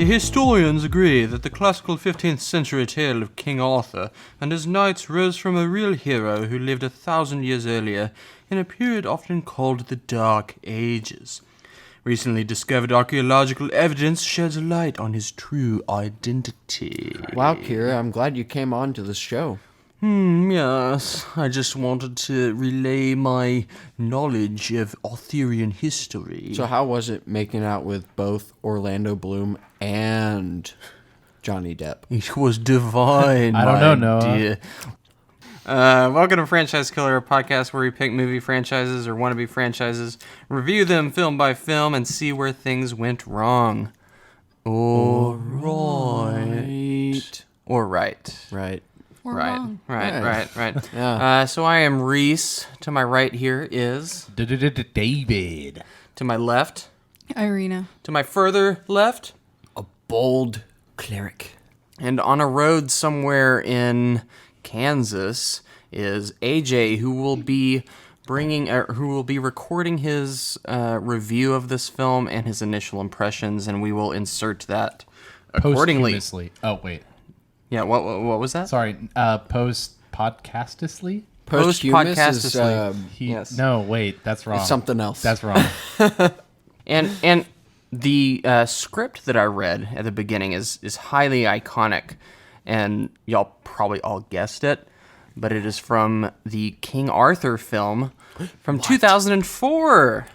historians agree that the classical 15th century tale of King Arthur and his knights rose from a real hero who lived 1,000 years earlier in a period often called the Dark Ages. Recently discovered archaeological evidence sheds light on his true identity. Wow, Kiera, I'm glad you came on to this show. Yes. I just wanted to relay my knowledge of Arthurian history. So how was it making out with both Orlando Bloom and Johnny Depp? It was divine, I don't know, Noah. dear. Welcome to Franchise Killer, a podcast where we pick movie franchises or wannabe franchises, review them film by film, and see where things went wrong. Or right. Or right. Right. Or Right. wrong. Right. Yeah. So I am Reese. To my right here is... David. To my left. Irina. To my further left. A bold cleric. And on a road somewhere in Kansas is AJ, who will be recording his review of this film and his initial impressions, and we will insert that accordingly. Posthumously. Oh, wait. Yeah, what was that? Sorry. Post-podcastisly? Posthumous is Yes. No, wait. That's wrong. something else. That's wrong. And the script that I read at the beginning is highly iconic, and y'all probably all guessed it, but it is from the King Arthur film from 2004.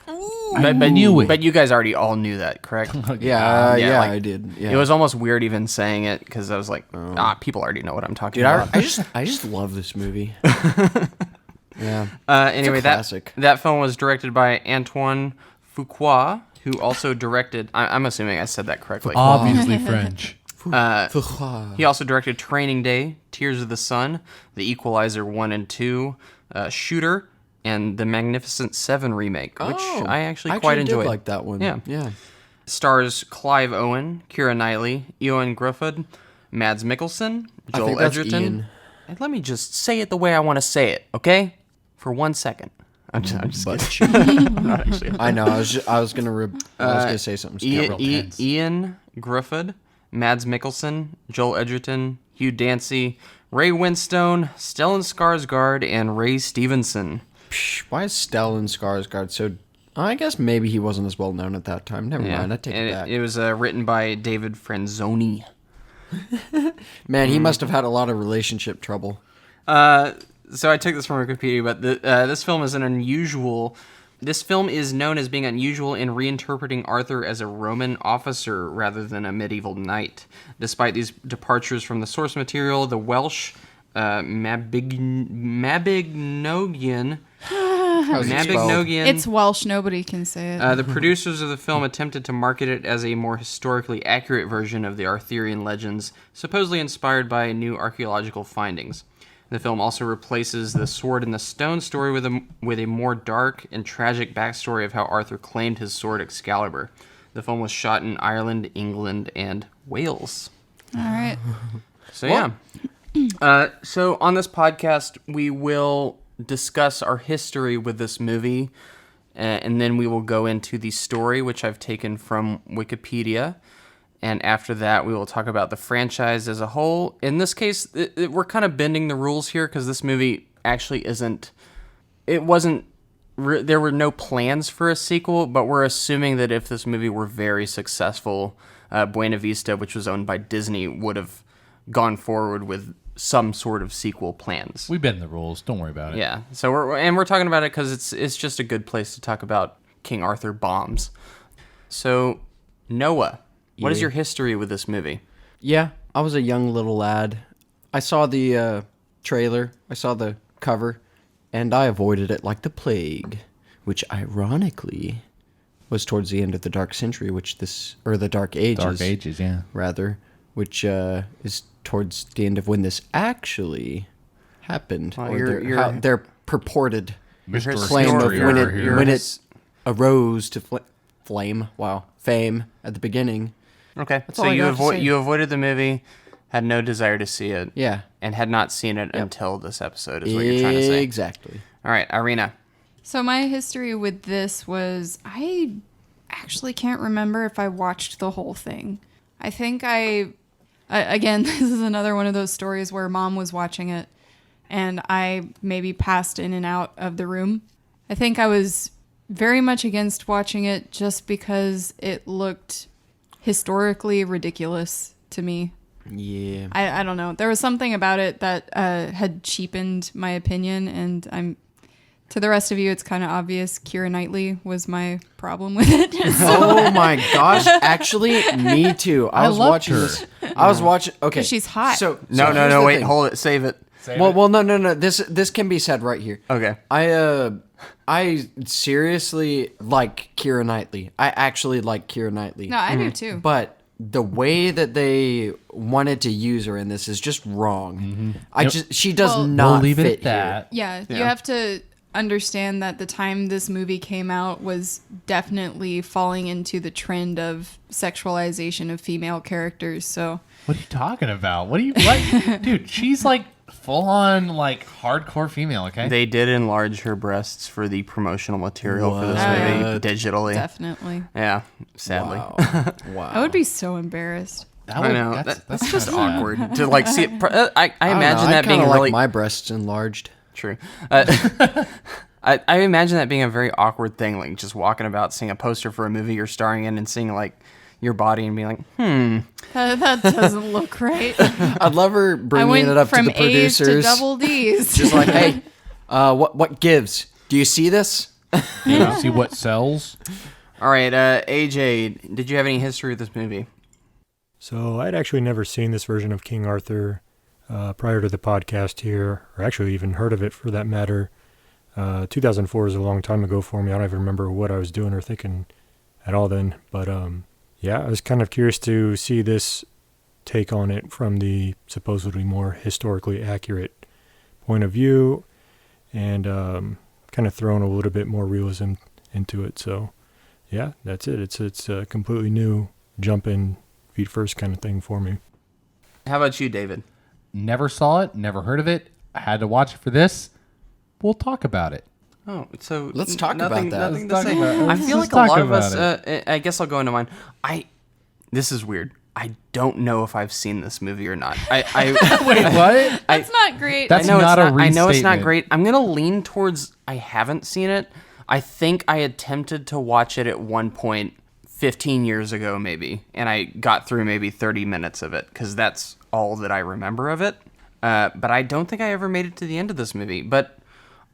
I knew it. But you guys already all knew that, correct? Yeah, like, I did. Yeah. It was almost weird even saying it because I was like, people already know what I'm talking Dude, about. I just love this movie. Yeah. Anyway, classic. that film was directed by Antoine Fuqua, who also directed. I'm assuming I said that correctly. Obviously French. He also directed Training Day, Tears of the Sun, The Equalizer 1 and 2, Shooter, and the Magnificent Seven remake, which I actually quite enjoyed. Did like that one. Yeah. Stars Clive Owen, Keira Knightley, Ewan Grufford, Mads Mikkelsen, Joel Edgerton. Ian. And let me just say it the way I want to say it, okay? For 1 second. I'm just kidding. I'm not actually. I know. I was gonna say something. real tense. Ian Grufford, Mads Mikkelsen, Joel Edgerton, Hugh Dancy, Ray Winstone, Stellan Skarsgård, and Ray Stevenson. Why is Stellan Skarsgård so... I guess maybe he wasn't as well known at that time. Never mind, I take it back. It was written by David Franzoni. Man, he must have had a lot of relationship trouble. So I took this from Wikipedia, but this film is This film is known as being unusual in reinterpreting Arthur as a Roman officer rather than a medieval knight. Despite these departures from the source material, the Welsh Mabinogion. It's Welsh. Nobody can say it. The producers of the film attempted to market it as a more historically accurate version of the Arthurian legends, supposedly inspired by new archaeological findings. The film also replaces the Sword in the Stone story with a more dark and tragic backstory of how Arthur claimed his sword Excalibur. The film was shot in Ireland, England, and Wales. All right. So yeah. So on this podcast, we will discuss our history with this movie, and then we will go into the story, which I've taken from Wikipedia. And after that, we will talk about the franchise as a whole. In this case, we're kind of bending the rules here because this movie actually isn't... There were no plans for a sequel, but we're assuming that if this movie were very successful, Buena Vista, which was owned by Disney, would have gone forward with some sort of sequel plans. We bend the rules. Don't worry about it. Yeah. So we're talking about it because it's just a good place to talk about King Arthur bombs. So, Noah, what is your history with this movie? Yeah, I was a young little lad. I saw the trailer. I saw the cover, and I avoided it like the plague, which ironically was towards the end of the Dark Century, the Dark Ages. Dark Ages, yeah. Rather, which is towards the end of when this actually happened, Well, or how their purported Mr. claim of Historian. when it arose to fame at the beginning. Okay, That's so all I got to say. you avoided the movie, had no desire to see it, Yeah, and had not seen it until this episode, is what you're trying to say. Exactly. All right, Irina. So my history with this was I actually can't remember if I watched the whole thing. I think again, this is another one of those stories where mom was watching it and I maybe passed in and out of the room. I think I was very much against watching it just because it looked historically ridiculous to me. Yeah. I don't know. There was something about it that had cheapened my opinion, and to the rest of you, it's kind of obvious. Kiera Knightley was my problem with it. Oh my gosh! Actually, me too. I was loved watching her. this. I was watching. Okay, She's hot. So No, here's the wait, thing. hold it, save it. Well, no. This can be said right here. Okay. I seriously like Kiera Knightley. I actually like Kiera Knightley. No, I do too. But the way that they wanted to use her in this is just wrong. She does Well, not We'll leave it fit at that. Yeah, you have to understand that the time this movie came out was definitely falling into the trend of sexualization of female characters. So What are you talking about? What? Dude, she's like full on like hardcore female, okay? They did enlarge her breasts for the promotional material for this What? movie digitally. definitely, Yeah, sadly. Wow. I would be so embarrassed. That I would- know. That's just kinda sad. awkward to like see it. I imagine I that being kinda like really my breasts enlarged. true. I imagine that being a very awkward thing, like just walking about, seeing a poster for a movie you're starring in, and seeing like your body and being like, That doesn't look right. I'd love her I bringing went it up from to the A's to producers. double D's. Just like, hey, what gives? Do you see this? You see what sells? All right, AJ, did you have any history with this movie? So I'd actually never seen this version of King Arthur prior to the podcast here, or actually even heard of it for that matter. 2004 is a long time ago for me. I don't even remember what I was doing or thinking at all then. But yeah, I was kind of curious to see this take on it from the supposedly more historically accurate point of view, and kind of thrown a little bit more realism into it. So yeah, that's it. It's a completely new jump in feet first kind of thing for me. How about you, David? Never saw it, never heard of it. I had to watch it for this. We'll talk about it. Oh, so Let's talk nothing, about that. Nothing Let's to talk say. about it. I Let's feel like just a lot talk of us. about I guess I'll go into mine. This is weird. I don't know if I've seen this movie or not. Wait, what? That's not great. That's I know not it's a not. I know it's not restatement. great. I'm gonna lean towards I haven't seen it. I think I attempted to watch it at one point 15 years ago, maybe, and I got through maybe 30 minutes of it because that's all that I remember of it. But I don't think I ever made it to the end of this movie. But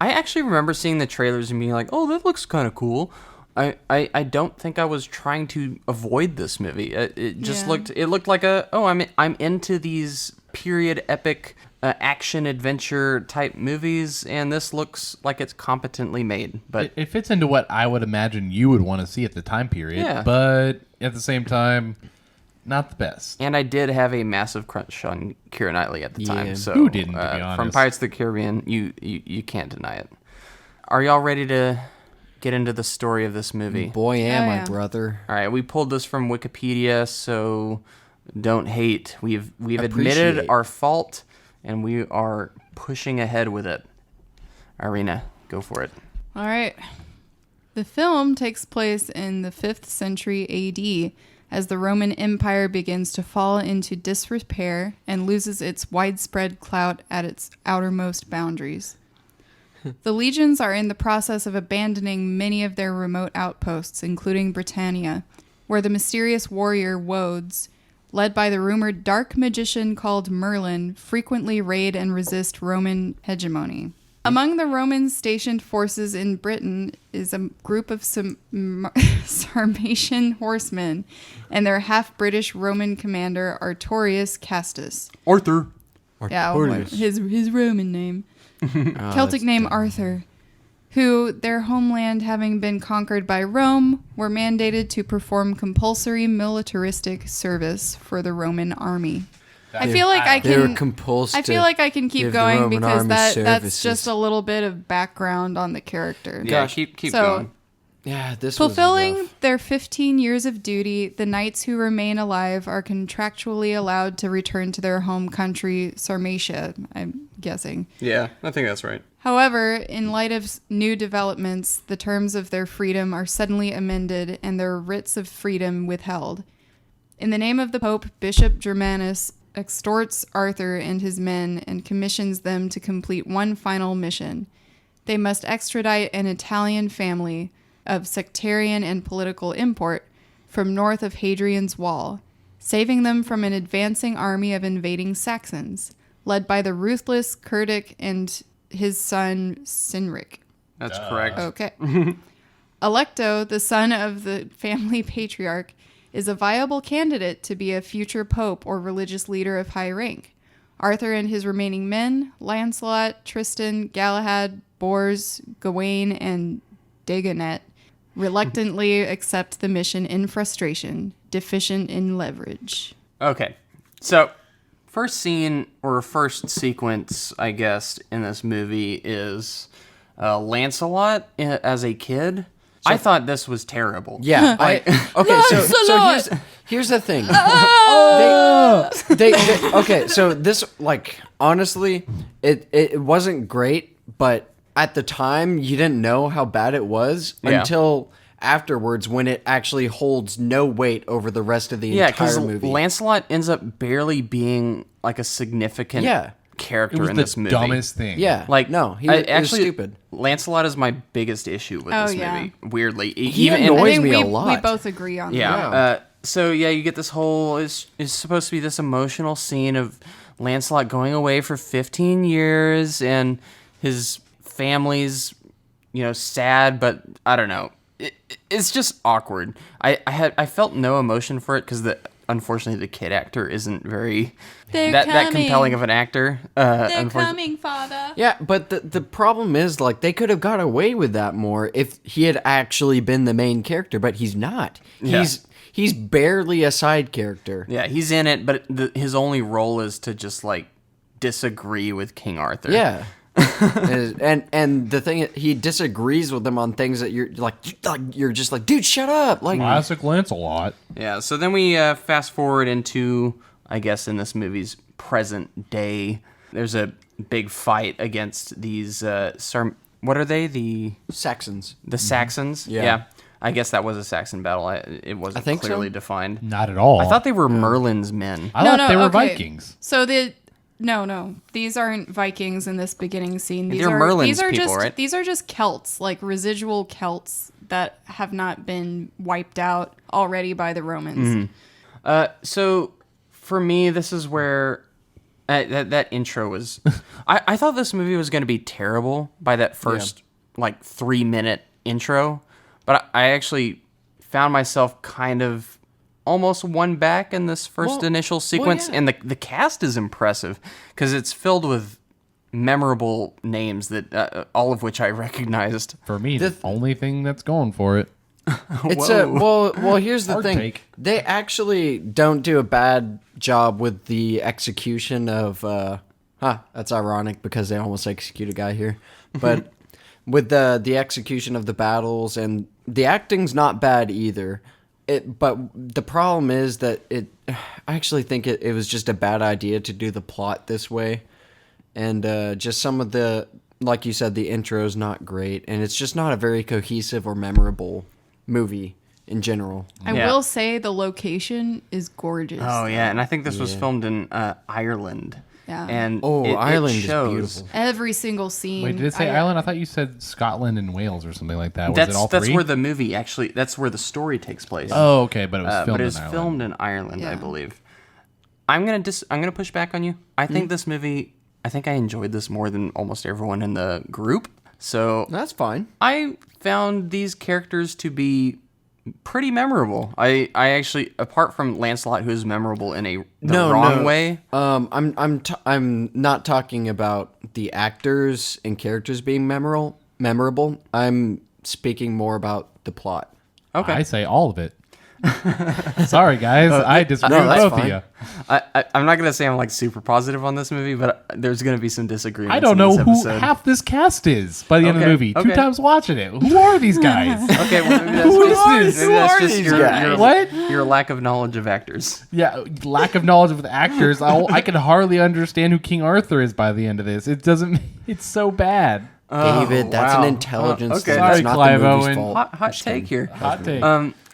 I actually remember seeing the trailers and being like, "Oh, that looks kind of cool." I don't think I was trying to avoid this movie. It just looked like I'm into these period epic action adventure type movies, and this looks like it's competently made. But It fits into what I would imagine you would want to see at the time period, Yeah. but at the same time, not the best. and I did have a massive crush on Keira Knightley at the time. Yeah. So Who didn't, to be from honest? Pirates of the Caribbean, you can't deny it. Are y'all ready to get into the story of this movie? Boy, am Oh, I, yeah. brother. All right, we pulled this from Wikipedia, so don't hate. We've admitted Appreciate. our fault, and we are pushing ahead with it. Irina, go for it. All right. The film takes place in the 5th century AD as the Roman Empire begins to fall into disrepair and loses its widespread clout at its outermost boundaries. The legions are in the process of abandoning many of their remote outposts, including Britannia, where the mysterious warrior Wodes, led by the rumored dark magician called Merlin, frequently raid and resist Roman hegemony. Among the Romans stationed forces in Britain is a group of Sarmatian horsemen and their half-British Roman commander Artorius Castus. Arthur. Yeah, Artorius. his Roman name. Celtic that's name dumb. Arthur, who, their homeland having been conquered by Rome, were mandated to perform compulsory militaristic service for the Roman army. I feel like I They were can. compulsed I feel to like I can keep give the going Roman because army that's services. just a little bit of background on the character. Yeah, Gosh. keep So- going. Yeah, this Fulfilling was rough. their 15 years of duty, the knights who remain alive are contractually allowed to return to their home country, Sarmatia, I'm guessing. Yeah, I think that's right. However, in light of new developments, the terms of their freedom are suddenly amended and their writs of freedom withheld. In the name of the Pope, Bishop Germanus extorts Arthur and his men and commissions them to complete one final mission. They must extradite an Italian family of sectarian and political import from north of Hadrian's Wall, saving them from an advancing army of invading Saxons, led by the ruthless Cerdic and his son Sinric. That's correct. Okay. Electo, the son of the family patriarch, is a viable candidate to be a future pope or religious leader of high rank. Arthur and his remaining men, Lancelot, Tristan, Galahad, Bors, Gawain, and Dagonet, reluctantly accept the mission in frustration, deficient in leverage. Okay. So, first scene or first sequence, I guess, in this movie is Lancelot as a kid. I thought this was terrible. Yeah. Okay, so here's the thing. Okay, so this, like, honestly, it wasn't great, but at the time, you didn't know how bad it was until afterwards, when it actually holds no weight over the rest of the entire movie. Lancelot ends up barely being like a significant character in this movie. It was the dumbest thing. Yeah, Like, no, he actually, was stupid. Lancelot is my biggest issue with this movie. Weirdly, He even annoys I think me a we lot. both agree on that. yeah. So you get this whole it's supposed to be this emotional scene of Lancelot going away for 15 years and his family's sad, but I don't know. It's just awkward. I felt no emotion for it because unfortunately the kid actor isn't very that compelling of an actor. They're coming, Father. Yeah, but the problem is, like, they could have got away with that more if he had actually been the main character, but he's not. Yeah. He's barely a side character. Yeah, he's in it, but his only role is to just like disagree with King Arthur. Yeah. and the thing is, he disagrees with them on things that you're just like, dude, shut up. Like, Classic Lancelot. Yeah, so then we fast forward into, I guess, in this movie's present day. There's a big fight against these, what are they? The Saxons. The Saxons? Yeah. I guess that was a Saxon battle. It wasn't think so. clearly defined. Not at all. I thought they were Merlin's men. I thought they were Vikings. So No, these aren't Vikings in this beginning scene. They're Merlin's these are people, just, right? These are just Celts, like residual Celts that have not been wiped out already by the Romans. So for me, this is where that intro was. I thought this movie was going to be terrible by that first 3-minute intro, but I actually found myself kind of almost won back in this first initial sequence, and the cast is impressive because it's filled with memorable names that all of which I recognized. For me, the only thing that's going for it. It's well. Here's the Hard thing: take. they actually don't do a bad job with the execution of. That's ironic because they almost execute a guy here, but with the execution of the battles, and the acting's not bad either. But the problem is that I actually think it was just a bad idea to do the plot this way, and just some of the, like you said, the intro's not great, and it's just not a very cohesive or memorable movie in general. I will say the location is gorgeous. Oh yeah, and I think this was filmed in Ireland. Yeah. And Ireland it shows. is beautiful. Every single scene. Wait, did it say Ireland? I thought you said Scotland and Wales or something like that. Was it all three? That's where the movie actually. That's where the story takes place. Oh, okay, but it was filmed. But it was in Ireland. filmed in Ireland, I Yeah. believe. I'm gonna push back on you. I think this movie. I think I enjoyed this more than almost everyone in the group. So That's fine. I found these characters to be pretty memorable. I actually, apart from Lancelot, who's memorable in the wrong way. I'm not talking about the actors and characters being memorable. I'm speaking more about the plot. Okay. I say all of it. Sorry, guys. I disagree with that's both fine. of you. I'm not gonna say I'm like super positive on this movie, but there's gonna be some disagreements. I don't in know this who episode. half this cast is by the end of the Okay, movie. 2 okay. times watching it. Who are these guys? Okay, well, maybe that's Who just, is this? maybe that's Who are just these your, guys? your, What? your lack of knowledge of actors. Yeah, lack of knowledge of the actors. I can hardly understand who King Arthur is by the end of this. It doesn't. It's so bad. David, that's wow. an intelligence Okay. thing. Sorry, It's not Clive the movie's Owen. fault. Hot take here. Hot take.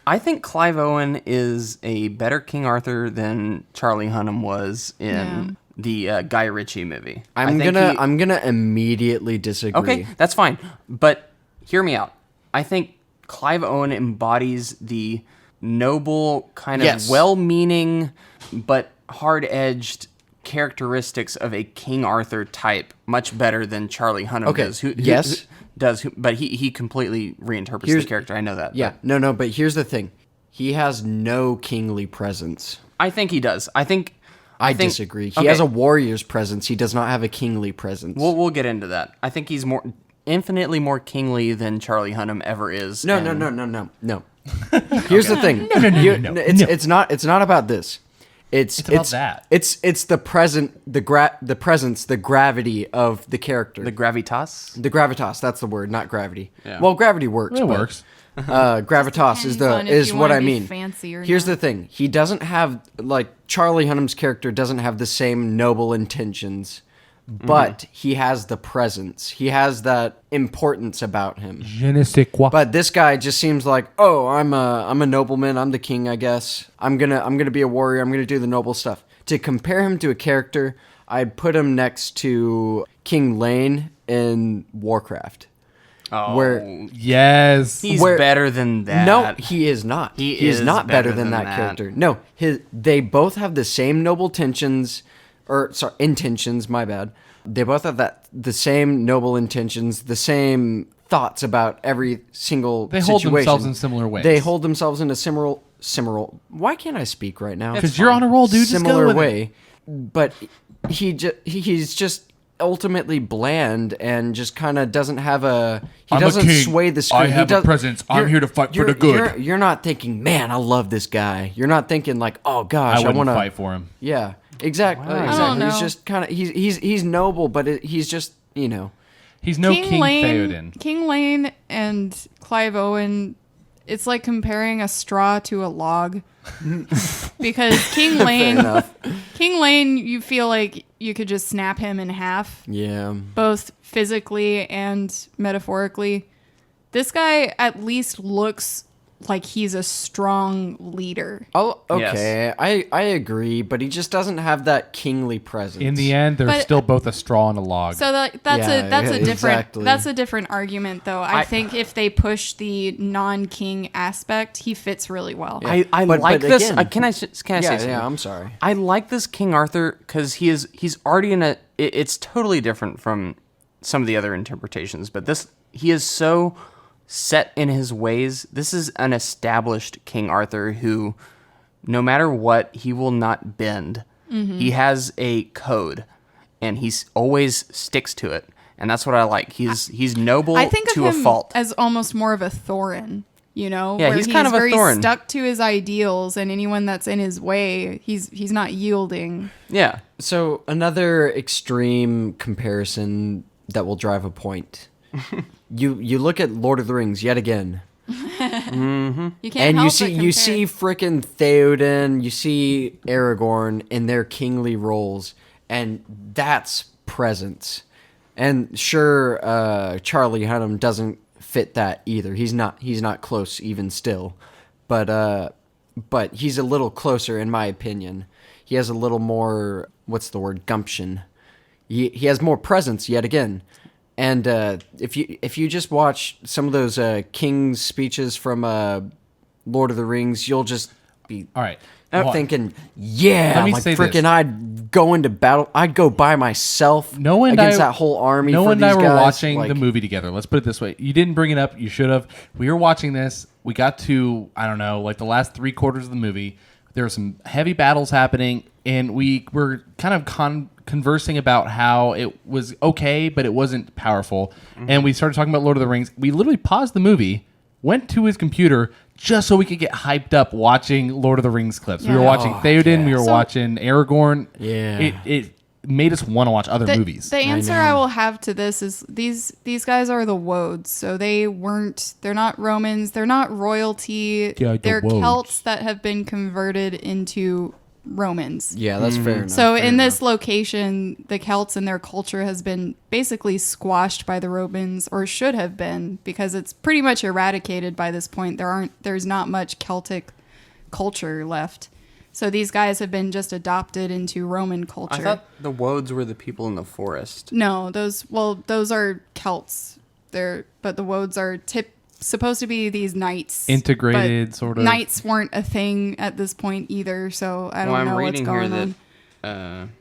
I think Clive Owen is a better King Arthur than Charlie Hunnam was in the Guy Ritchie movie. I'm gonna immediately disagree. Okay, that's fine. But hear me out. I think Clive Owen embodies the noble, kind of well-meaning, but hard-edged characteristics of a King Arthur type much better than Charlie Hunnam does. But he completely reinterprets the character. I know that. Yeah, no, but here's the thing. He has no kingly presence. I think he does. I disagree. He has a warrior's presence. He does not have a kingly presence. We'll get into that. I think he's infinitely more kingly than Charlie Hunnam ever is. No. Here's the thing. It's not about this. It's about that. It's the presence, the gravity of the character. The gravitas? The gravitas, that's the word, not gravity. Yeah. Well, gravity works. It works. Gravitas is what I mean. Here's not. the thing. He doesn't have, like, Charlie Hunnam's character doesn't have the same noble intentions, but he has the presence. He has that importance about him. Je ne sais quoi. But this guy just seems like, oh, I'm a nobleman. I'm the king, I guess. I'm gonna be a warrior. I'm gonna do the noble stuff. To compare him to a character, I'd put him next to King Lane in Warcraft. Oh, yes. He's better than that. No, he is not. He is not better than that character. No, they both have the same noble intentions, my bad. They both have the same noble intentions, the same thoughts about every single situation. They hold themselves in similar ways. They hold themselves in a similar. Why can't I speak right now? Because you're on a roll, dude. Similar way, but he's just ultimately bland and just kind of doesn't have he doesn't sway the screen. I have a presence. I'm here to fight for the good. You're not thinking, man, I love this guy. You're not thinking like, oh gosh, I want to fight for him. Yeah, exactly. Wow. Exactly. He's just kind of he's noble, but he's just he's no King Theoden. King Lane and Clive Owen. It's like comparing a straw to a log. Because King Lane, you feel like you could just snap him in half. Yeah. Both physically and metaphorically. This guy at least looks like he's a strong leader. Oh, okay. Yes. I agree, but he just doesn't have that kingly presence. In the end, they're still both a straw and a log. So that's a different argument, though. I think if they push the non-king aspect, he fits really well. Yeah. I like this. Can I say something? Yeah, I'm sorry. I like this King Arthur because he's already in a. It's totally different from some of the other interpretations, but he is so set in his ways. This is an established King Arthur who, no matter what, he will not bend. Mm-hmm. He has a code, and he always sticks to it, and that's what I like. He's noble to a fault. As almost more of a Thorin, Yeah, where he's kind of a very Thorin. Stuck to his ideals, and anyone that's in his way, he's not yielding. Yeah. So another extreme comparison that will drive a point. You look at Lord of the Rings yet again. Mm-hmm. You can't help you see frickin' Theoden, you see Aragorn in their kingly roles, and that's presence. And sure, Charlie Hunnam doesn't fit that either. He's not close even still, but he's a little closer in my opinion. He has a little more, what's the word, gumption. He has more presence yet again. And if you just watch some of those King's speeches from Lord of the Rings, you'll just be all right thinking, yeah, Let me like say freaking, I'd go into battle. I'd go by myself against that whole army. No one and I were guys. watching the movie together. Let's put it this way: you didn't bring it up. You should have. We were watching this. We got to the last 3/4 of the movie. There were some heavy battles happening, and we were kind of conversing about how it was okay, but it wasn't powerful. Mm-hmm. And we started talking about Lord of the Rings. We literally paused the movie, went to his computer just so we could get hyped up watching Lord of the Rings clips. Yeah. We were watching Theoden. Yeah. We were watching Aragorn. Yeah. It made us want to watch other movies. The answer I will have to this is these guys are the Woads. So they're not Romans. They're not royalty. Yeah, they're Woads. Celts that have been converted into Romans. Yeah, that's fair enough. So fair in this enough. location, the Celts and their culture has been basically squashed by the Romans, or should have been, because it's pretty much eradicated by this point. There's not much Celtic culture left. So these guys have been just adopted into Roman culture. I thought the Woads were the people in the forest. No, those are Celts. But the Woads are supposed to be these knights. Integrated, but sort of. Knights weren't a thing at this point either, so I don't know what's going on.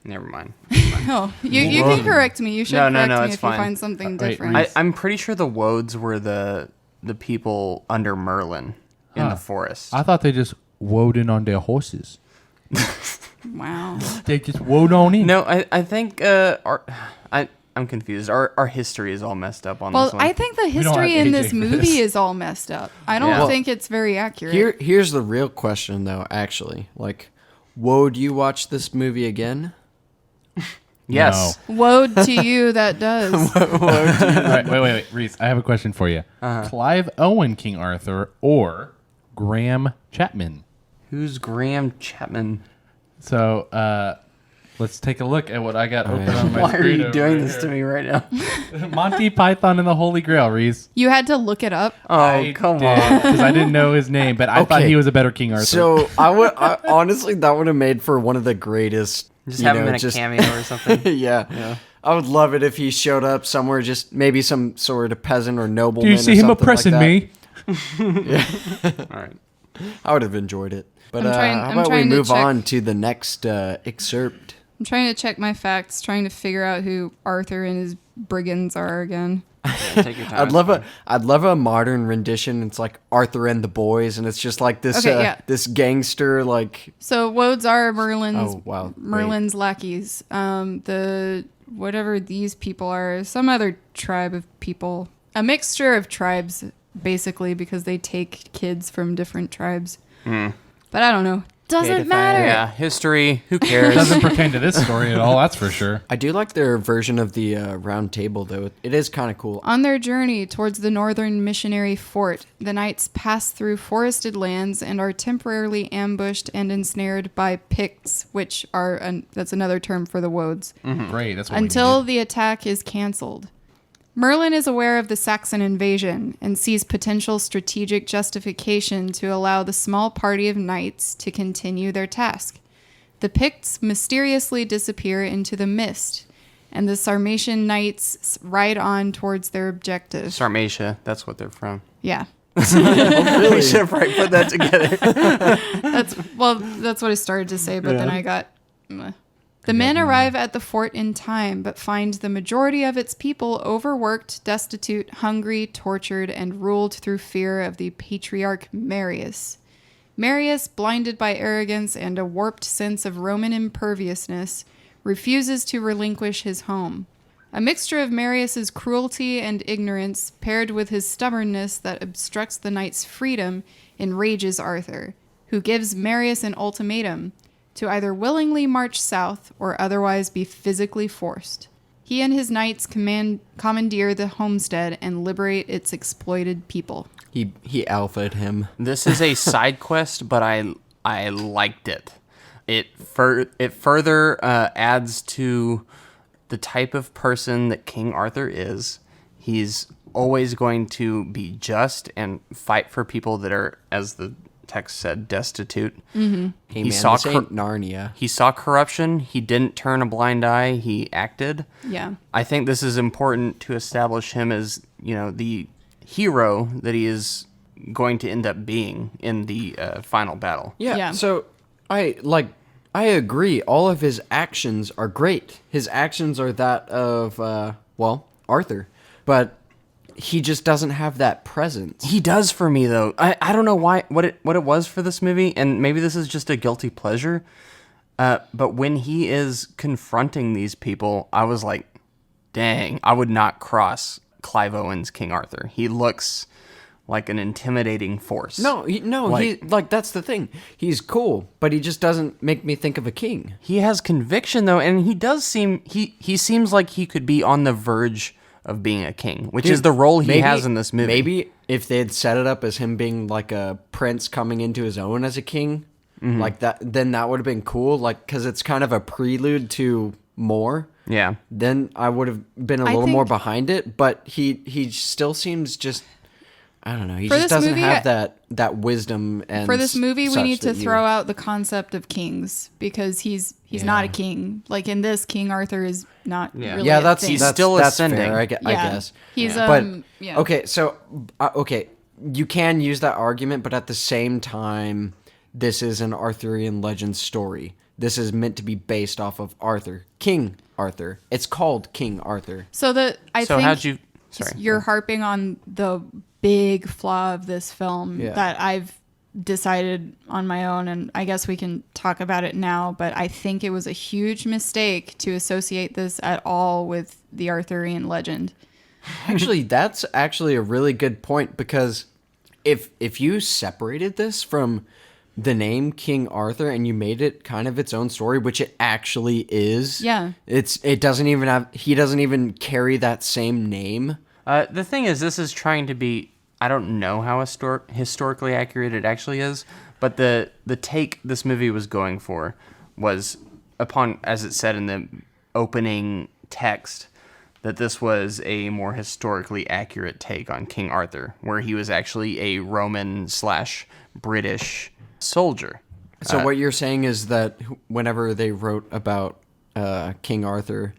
Never mind. Oh, you can correct me. You should correct me it's if fine. you find something wait, different. I'm pretty sure the Woads were the people under Merlin in the forest. I thought they just woed in on their horses. Wow. They just woed on in. No, I think I'm confused. Our history is all messed up on Well, this one. I think the don't history have in AJ this for movie this. is all messed up. I don't Yeah. think it's very accurate. Here's the real question, though. Actually, like, would you watch this movie again? yes. Woe to you that does. Wait, Reese. I have a question for you. Clive Owen, King Arthur, or Graham Chapman? Who's Graham Chapman? So let's take a look at what I got open on my Why are screen you over doing right this to me right now? Monty Python and the Holy Grail, Reese. You had to look it up. Oh, come on. Because I didn't know his name, but I thought Okay. he was a better King Arthur. So honestly, that would have made for one of the greatest. Just you have him know, in a cameo or something. yeah. I would love it if he showed up somewhere, just maybe some sort of peasant or nobleman. do you see or him something oppressing like that. me? All right. I would have enjoyed it. But I'm how about we trying to move check- on to the next excerpt? I'm trying to check my facts, trying to figure out who Arthur and his brigands are again. Yeah, take your time. I'd love a modern rendition. It's like Arthur and the Boys, and it's just like this Okay, yeah. this gangster like. So Woads are Merlin's Oh, wow. Merlin's lackeys. The whatever these people are, some other tribe of people, a mixture of tribes, basically, because they take kids from different tribes. But I don't know. Doesn't matter. Yeah, history. Who cares? Doesn't pertain to this story at all, that's for sure. I do like their version of the round table, though. It is kind of cool. On their journey towards the northern missionary fort, the knights pass through forested lands and are temporarily ambushed and ensnared by Picts, which are that's another term for the Woads, Great, that's what until we the attack is cancelled. Merlin is aware of the Saxon invasion and sees potential strategic justification to allow the small party of knights to continue their task. The Picts mysteriously disappear into the mist, and the Sarmatian knights ride on towards their objective. Sarmatia. That's what they're from. Yeah. We should have probably put that together. That's what I started to say, but then I got... The men arrive at the fort in time, but find the majority of its people overworked, destitute, hungry, tortured, and ruled through fear of the patriarch Marius. Marius, blinded by arrogance and a warped sense of Roman imperviousness, refuses to relinquish his home. A mixture of Marius's cruelty and ignorance, paired with his stubbornness that obstructs the knight's freedom, enrages Arthur, who gives Marius an ultimatum: to either willingly march south or otherwise be physically forced. He and his knights commandeer the homestead and liberate its exploited people. He alphaed him. This is a side quest, but I liked it. It further adds to the type of person that King Arthur is. He's always going to be just and fight for people that are, as the text said, destitute. Hey, He man, saw this ain't Narnia. He saw corruption. He didn't turn a blind eye. He acted. Yeah. I think this is important to establish him as, the hero that he is going to end up being in the final battle. Yeah. So I agree. All of his actions are great. His actions are that of Arthur, but he just doesn't have that presence. He does for me, though. I don't know what it was for this movie, and maybe this is just a guilty pleasure. But when he is confronting these people, I was like, dang, I would not cross Clive Owen's King Arthur. He looks like an intimidating force. That's the thing. He's cool, but he just doesn't make me think of a king. He has conviction, though, and he does seem... He seems like he could be on the verge of being a king, which is the role he has in this movie. Maybe if they had set it up as him being like a prince coming into his own as a king, like that, then that would have been cool. Like, because it's kind of a prelude to more. Yeah. Then I would have been a I little more think- behind it. But he still seems just, I don't know. He For just this doesn't movie, have that wisdom. And For this movie, we such need to that you- throw out the concept of kings because he's not a king. Like in this, King Arthur is not really Yeah, a that's thing. that's still that's ascending. fair. I Yeah. guess. He's But yeah. okay, so okay, you can use that argument, but at the same time, this is an Arthurian legend story. This is meant to be based off of Arthur, King Arthur. It's called King Arthur. So I So think how'd you? Sorry. you're harping on the big flaw of this film Yeah. that I've decided on my own, and I guess we can talk about it now, but I think it was a huge mistake to associate this at all with the Arthurian legend. Actually, that's actually a really good point because if you separated this from the name King Arthur and you made it kind of its own story, which it actually is. Yeah. It doesn't even have, he doesn't even carry that same name. The thing is, this is trying to be. I don't know how historically accurate it actually is, but the take this movie was going for was upon, as it said in the opening text, that this was a more historically accurate take on King Arthur, where he was actually a Roman/British soldier. So what you're saying is that whenever they wrote about King Arthur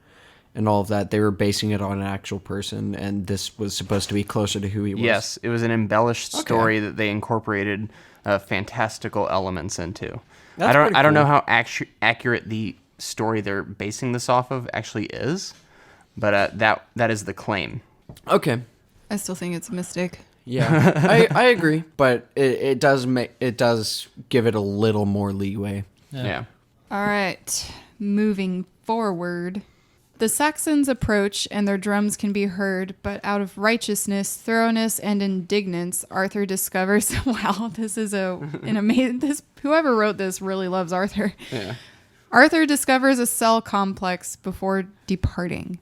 and all of that, they were basing it on an actual person, and this was supposed to be closer to who he was. Yes, it was an embellished story that they incorporated fantastical elements into. That's I pretty don't know cool. how accurate the story they're basing this off of actually is, but that is the claim. Okay. I still think it's a mistake. Yeah, I agree, but it does give it a little more leeway. Yeah. All right, moving forward. The Saxons approach and their drums can be heard, but out of righteousness, thoroughness, and indignance, Arthur discovers, wow, this is an amazing, whoever wrote this really loves Arthur. Yeah. Arthur discovers a cell complex before departing.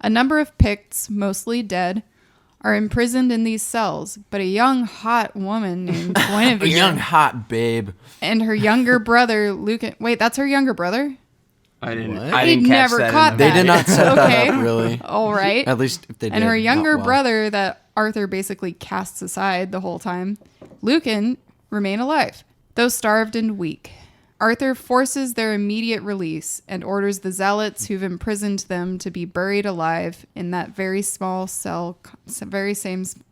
A number of Picts, mostly dead, are imprisoned in these cells, but a young, hot woman named Guinevere A young hot babe. and her younger brother, Lucan. Wait, that's her younger brother? I didn't. What? I He didn't catch never that. caught in the They that. did not set Okay. that up, really. All right. At least if they did. And her not younger well. brother that Arthur basically casts aside the whole time, Lucan, remain alive, though starved and weak. Arthur forces their immediate release and orders the zealots who've imprisoned them to be buried alive in that very same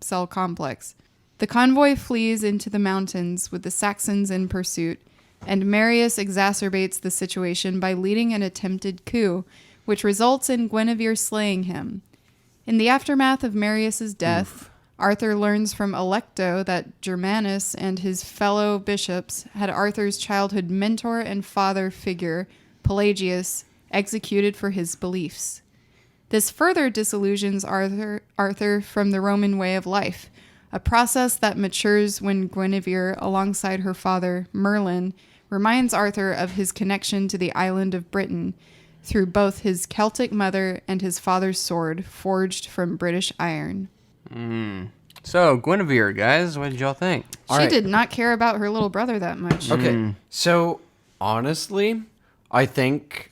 cell complex. The convoy flees into the mountains with the Saxons in pursuit, and Marius exacerbates the situation by leading an attempted coup, which results in Guinevere slaying him. In the aftermath of Marius's death, Arthur learns from Alecto that Germanus and his fellow bishops had Arthur's childhood mentor and father figure, Pelagius, executed for his beliefs. This further disillusions Arthur from the Roman way of life, a process that matures when Guinevere, alongside her father, Merlin, reminds Arthur of his connection to the island of Britain through both his Celtic mother and his father's sword, forged from British iron. So, Guinevere, guys, what did y'all think? She did not care about her little brother that much. Okay, so honestly, I think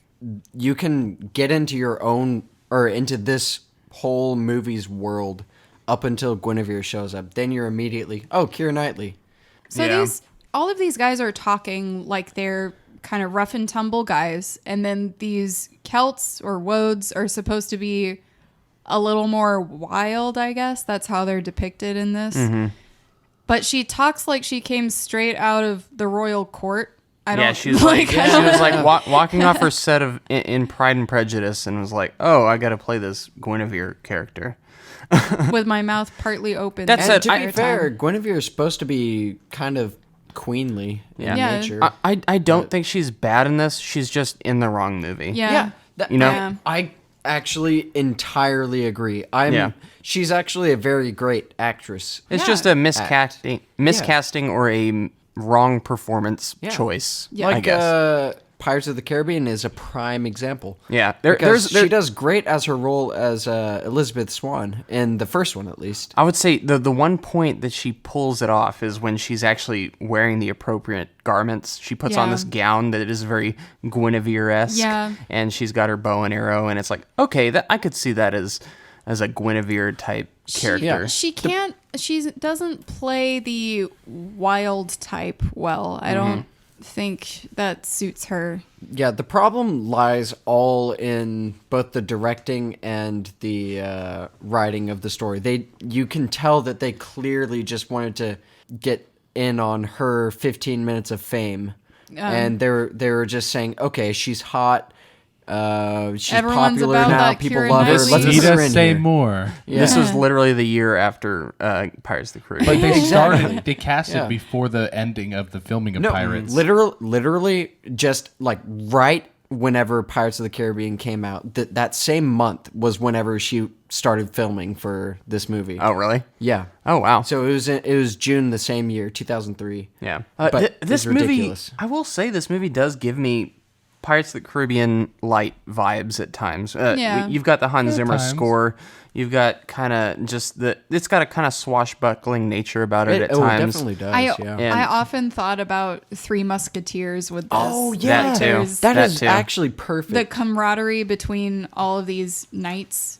you can get into your own, or into this whole movie's world up until Guinevere shows up. Then you're immediately, oh, Keira Knightley. So Yeah. all of these guys are talking like they're kind of rough and tumble guys, and then these Celts or Woads are supposed to be a little more wild, I guess. That's how they're depicted in this. But she talks like she came straight out of the royal court. She was like, I she don't- was like walking off her set of in Pride and Prejudice, and was like, "Oh, I got to play this Guinevere character." with my mouth partly open. That's the And to entire be fair, time. Guinevere is supposed to be kind of queenly in Yeah. nature. I don't think she's bad in this. She's just in the wrong movie. Yeah. You know? Yeah. I actually entirely agree. Yeah. She's actually a very great actress. It's Yeah. just a miscasting or a wrong performance Yeah. choice. Yeah. I Like guess. Pirates of the Caribbean is a prime example. Yeah, She does great as her role as Elizabeth Swann in the first one, at least. I would say the one point that she pulls it off is when she's actually wearing the appropriate garments. She puts on Yeah. this gown that is very Guinevere-esque, Yeah. and she's got her bow and arrow, and it's like, okay, that I could see that as a Guinevere type character. She can't. She doesn't play the wild type well. I don't think that suits her. Yeah, the problem lies all in both the directing and the writing of the story. You can tell that they clearly just wanted to get in on her 15 minutes of fame, and they were just saying, okay, she's hot. She's Everyone's popular about now. that People Keira love her. Knightley. Let's Need put her us in say here. more. Yeah. This was literally the year after Pirates of the Caribbean. But they Exactly. they casted Yeah. before the ending of the filming of No, Pirates. literally, just like right whenever Pirates of the Caribbean came out, that same month was whenever she started filming for this movie. Oh, really? Yeah. Oh, wow. So it was June the same year, 2003. Yeah. But This it's movie, ridiculous. I will say this movie does give me Pirates of the Caribbean light vibes at times. Yeah. You've got the Hans Zimmer times. score. You've got kind of just it's got a kind of swashbuckling nature about it at It times. definitely does. I yeah. And- I often thought about Three Musketeers with this. Oh yeah, That too. There's That That is too. actually perfect. the camaraderie between all of these knights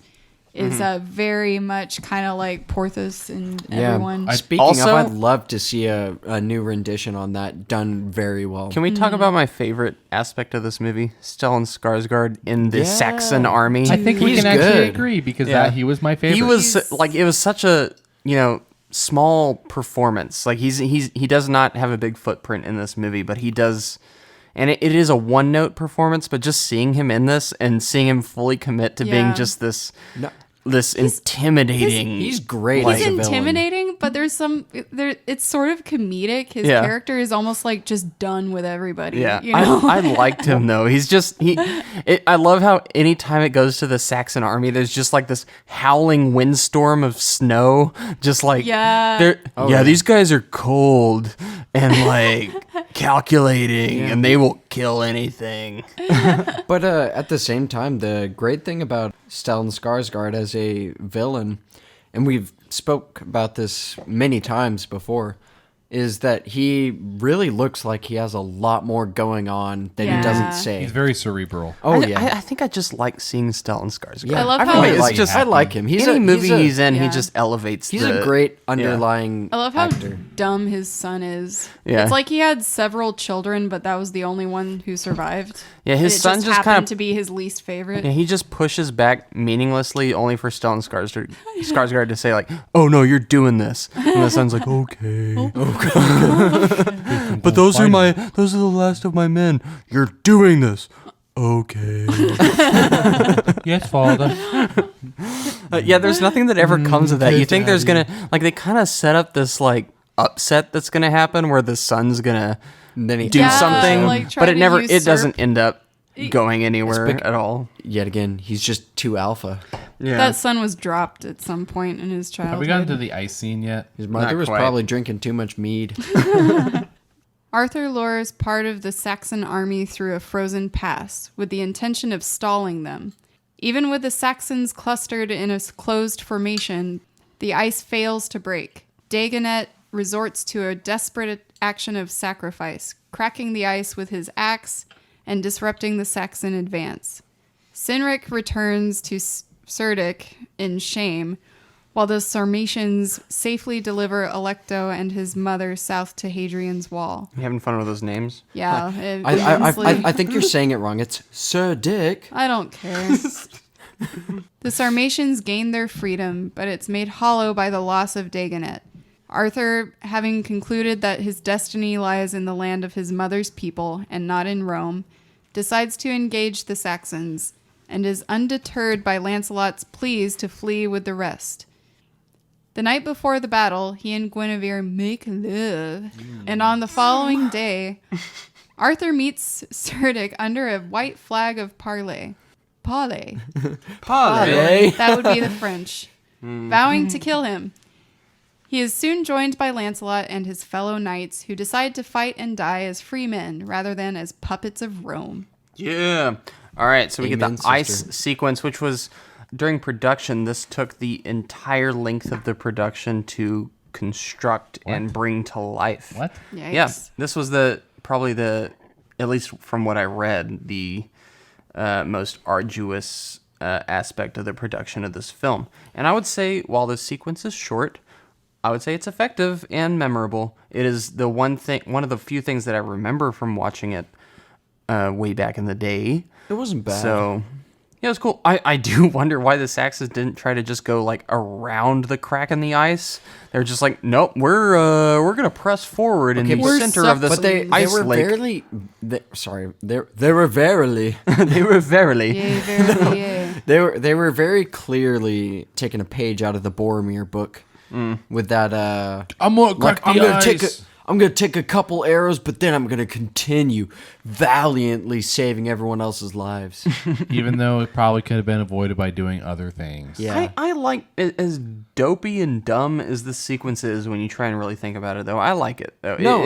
is very much kind of like Porthos and everyone. Speaking Also- of, I'd love to see a new rendition on that done very well. Can we talk about my favorite aspect of this movie? Stellan Skarsgård in the Yeah. Saxon army. I think we He's can actually good. agree because Yeah. he was my favorite. He was He's- like, it was such a, small performance. Like he does not have a big footprint in this movie, but he does, and it is a one note performance. But just seeing him in this and seeing him fully commit to being Yeah. just this No. intimidating. He's great Like- as a He's villain. intimidating, but it's sort of comedic. His Yeah. character is almost like just done with everybody. Yeah, you know? I liked him though. He's just I love how anytime it goes to the Saxon army, there's just like this howling windstorm of snow. Just like Yeah. these guys are cold and like calculating, and they will kill anything. But at the same time, the great thing about Stellan Skarsgård as a villain, and we've spoke about this many times before, is that he really looks like he has a lot more going on than Yeah. he doesn't say. He's very cerebral. Oh yeah. I think I just like seeing Stellan Skarsgård. Yeah, I love I how- really It's like, just- I like him. Any movie he's in, he yeah. just elevates. He's a great underlying I love how actor. dumb his son is. Yeah. It's like he had several children, but that was the only one who survived. Yeah, his And it son just just happened kind to of. be his least favorite. Yeah, he just pushes back meaninglessly, only for Stellan Skarsgård to say like, "Oh no, you're doing this," and the son's like, "Okay." But those are the last of my men. You're doing this. Okay. Yes, father. Yeah, there's nothing that ever comes of that. You think there's gonna they kind of set up this like upset that's gonna happen where the son's gonna And then he do Yeah, something, like, try but it to never it usurp- doesn't end up going anywhere bec- at all. yet again, he's just too alpha. Yeah. That son was dropped at some point in his childhood. Have we gotten to the ice scene yet? His mother Not was quite. probably drinking too much mead. Arthur lures part of the Saxon army through a frozen pass with the intention of stalling them. Even with the Saxons clustered in a closed formation, the ice fails to break. Dagonet resorts to a desperate action of sacrifice, cracking the ice with his axe and disrupting the Saxon advance. Cynric returns to Cerdic in shame, while the Sarmatians safely deliver Alecto and his mother south to Hadrian's Wall. You having fun with those names? Yeah, I think you're saying it wrong. It's Sir Dick. I don't care. The Sarmatians gain their freedom, but it's made hollow by the loss of Dagonet. Arthur, having concluded that his destiny lies in the land of his mother's people and not in Rome, decides to engage the Saxons and is undeterred by Lancelot's pleas to flee with the rest. The night before the battle, he and Guinevere make love, and on the following day, Arthur meets Cerdic under a white flag of parley. Parley. Hey. That would be the French. Vowing to kill him. He is soon joined by Lancelot and his fellow knights, who decide to fight and die as free men rather than as puppets of Rome. Yeah. All right, so we get Amen, the ice sister. sequence, which was during production. This took the entire length of the production to construct and bring to life. What? Yikes. Yeah, this was probably the, at least from what I read, the most arduous aspect of the production of this film. And I would say, while this sequence is short, I would say it's effective and memorable. It is the one of the few things that I remember from watching it way back in the day. It wasn't bad. So, yeah, it was cool. I do wonder why the Saxons didn't try to just go like around the crack in the ice. They're just like, nope, we're gonna press forward in the we're center stuck- of this but they ice were lake. verily. They were verily. They were verily. Yay, verily, yay. They were very clearly taking a page out of the Boromir book with that. I'm gonna crack I'm the gonna ice. I'm gonna take a couple arrows, but then I'm gonna continue valiantly saving everyone else's lives. Even though it probably could have been avoided by doing other things. Yeah. I like as dopey and dumb as this sequence is when you try and really think about it. Though I like it. Though. No,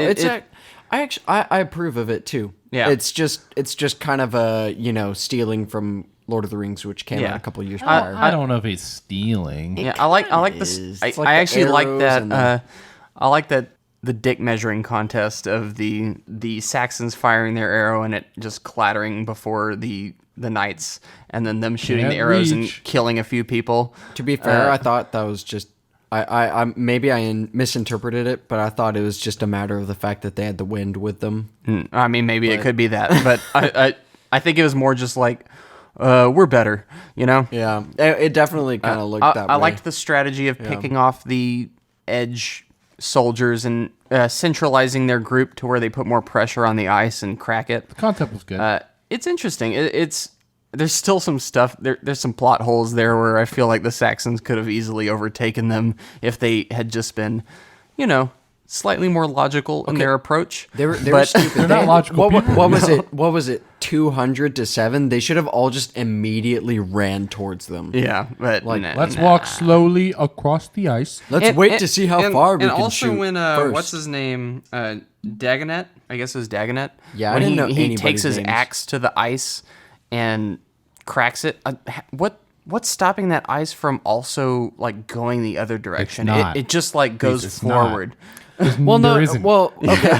I approve of it too. Yeah. It's just kind of a stealing from Lord of the Rings, which came Yeah. out a couple years prior. I don't know if he's stealing. Yeah, I like this. is. I, It's like I the actually like arrows that. and the- I like that the dick measuring contest of the Saxons firing their arrow and it just clattering before the knights, and then them shooting Can't the arrows reach. and killing a few people. To be fair, I thought that was just I maybe I misinterpreted it, but I thought it was just a matter of the fact that they had the wind with them. I mean, maybe it could be that, but I think it was more just like we're better, you know. Yeah, it definitely kind of looked that way. I liked the strategy of picking off the edge soldiers and centralizing their group to where they put more pressure on the ice and crack it. The concept was good. It's interesting. There's still some stuff. There's some plot holes there where I feel like the Saxons could have easily overtaken them if they had just been, slightly more logical in their approach. They were But- stupid. They're not logical What people. was it? What was it? 200 to 7. They should have all just immediately ran towards them. Yeah, but Like, Let's walk slowly across the ice. Let's wait to see how far we and can also shoot. when first. what's his name, Dagonet, I guess it was Dagonet. Yeah, I when didn't know he anybody's takes his names. axe to the ice and cracks it. What's stopping that ice from also like going the other direction? not. It just like goes It's not. forward. Well, no. There isn't. Well,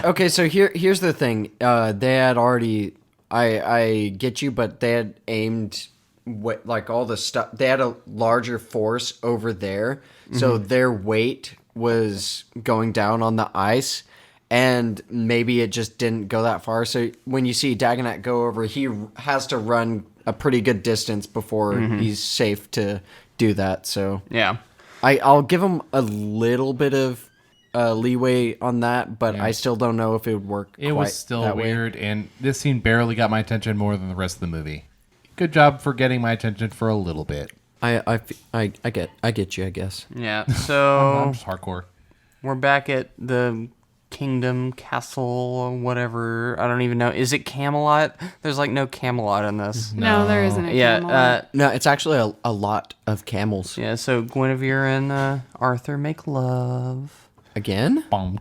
okay. So here's the thing. They had already. I get you, but they had aimed like all the stuff. They had a larger force over there, so their weight was going down on the ice, and maybe it just didn't go that far. So when you see Dagonet go over, he has to run a pretty good distance before he's safe to do that. So Yeah. I'll give him a little bit of leeway on that, but I still don't know if it would work. It quite was still that way. weird, and this scene barely got my attention more than the rest of the movie. Good job for getting my attention for a little bit. I get you, I guess. Yeah. I'm So just hardcore. we're back at the kingdom, castle, whatever. I don't even know. Is it Camelot? There's like no Camelot in this. No, there isn't a Yeah. Camelot. No, it's actually a lot of camels. Yeah. So Guinevere and Arthur make love. Again? No,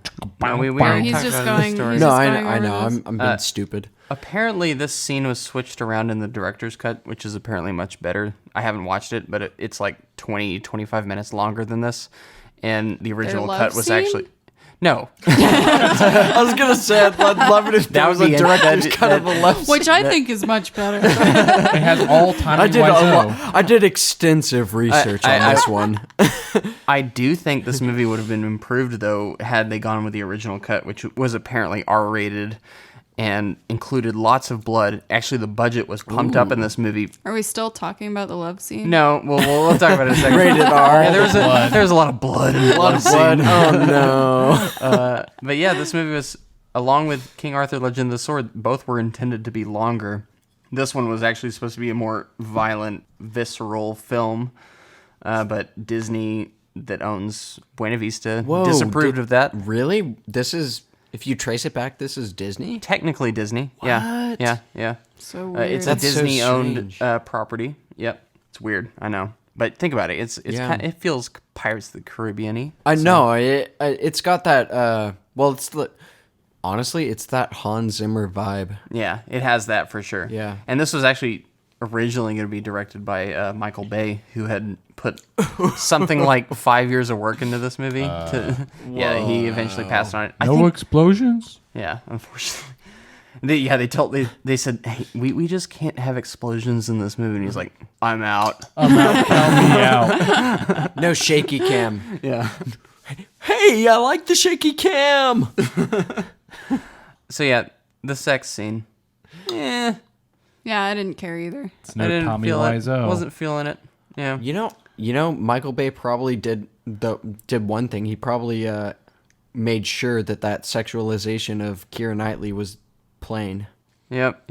we No, already he's talked just about this going. story. He's No, just I going know. I over know. this. I'm being stupid. Apparently, this scene was switched around in the director's cut, which is apparently much better. I haven't watched it, but it's like 20, 25 minutes longer than this. And the original love cut was scene? actually... No. I was gonna say I'd love it if That was the director's end- cut of the left. Which I think is much better. It has all time I and did Wiseau. I did extensive research on this one. I do think this movie would have been improved, though, had they gone with the original cut, which was apparently R-rated and included lots of blood. Actually, the budget was pumped up in this movie. Are we still talking about the love scene? No, we'll talk about it in a second. Rated R. Yeah, there was a lot of blood. In A lot of blood. Oh no. But yeah, this movie was, along with King Arthur: Legend of the Sword, both were intended to be longer. This one was actually supposed to be a more violent, visceral film, but Disney, that owns Buena Vista, disapproved of that. Really? This is, if you trace it back, this is Disney? Technically Disney. Yeah. What? Yeah. So weird. It's a That's so Disney-owned strange. property. Yep. It's weird. I know. But think about it. It's Yeah. kind it feels Pirates of the Caribbean-y. I know it's got that. Honestly, it's that Hans Zimmer vibe. Yeah, it has that for sure. Yeah. And this was actually originally going to be directed by Michael Bay, who had put something like 5 years of work into this movie. Yeah, he eventually passed on it. No explosions? Yeah, unfortunately. They said, hey, we just can't have explosions in this movie. And he's like, I'm out. I'm out. Count me out. No shaky cam. Yeah. Hey, I like the shaky cam. So yeah, the sex scene. Yeah. Yeah, I didn't care either. It's I no didn't Tommy feel it. Wiseau. Wasn't feeling it. Yeah. You know, Michael Bay probably did one thing. He probably made sure that sexualization of Keira Knightley was plain. Yep.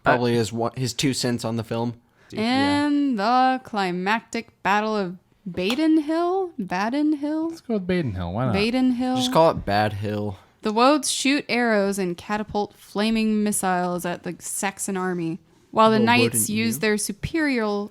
Probably his 2 cents on the film. And the climactic battle of Baden Hill? Let's go with Baden Hill. Why not? Baden Hill. Just call it Bad Hill. The Woads shoot arrows and catapult flaming missiles at the Saxon army, while the Well, knights wouldn't use you? their superior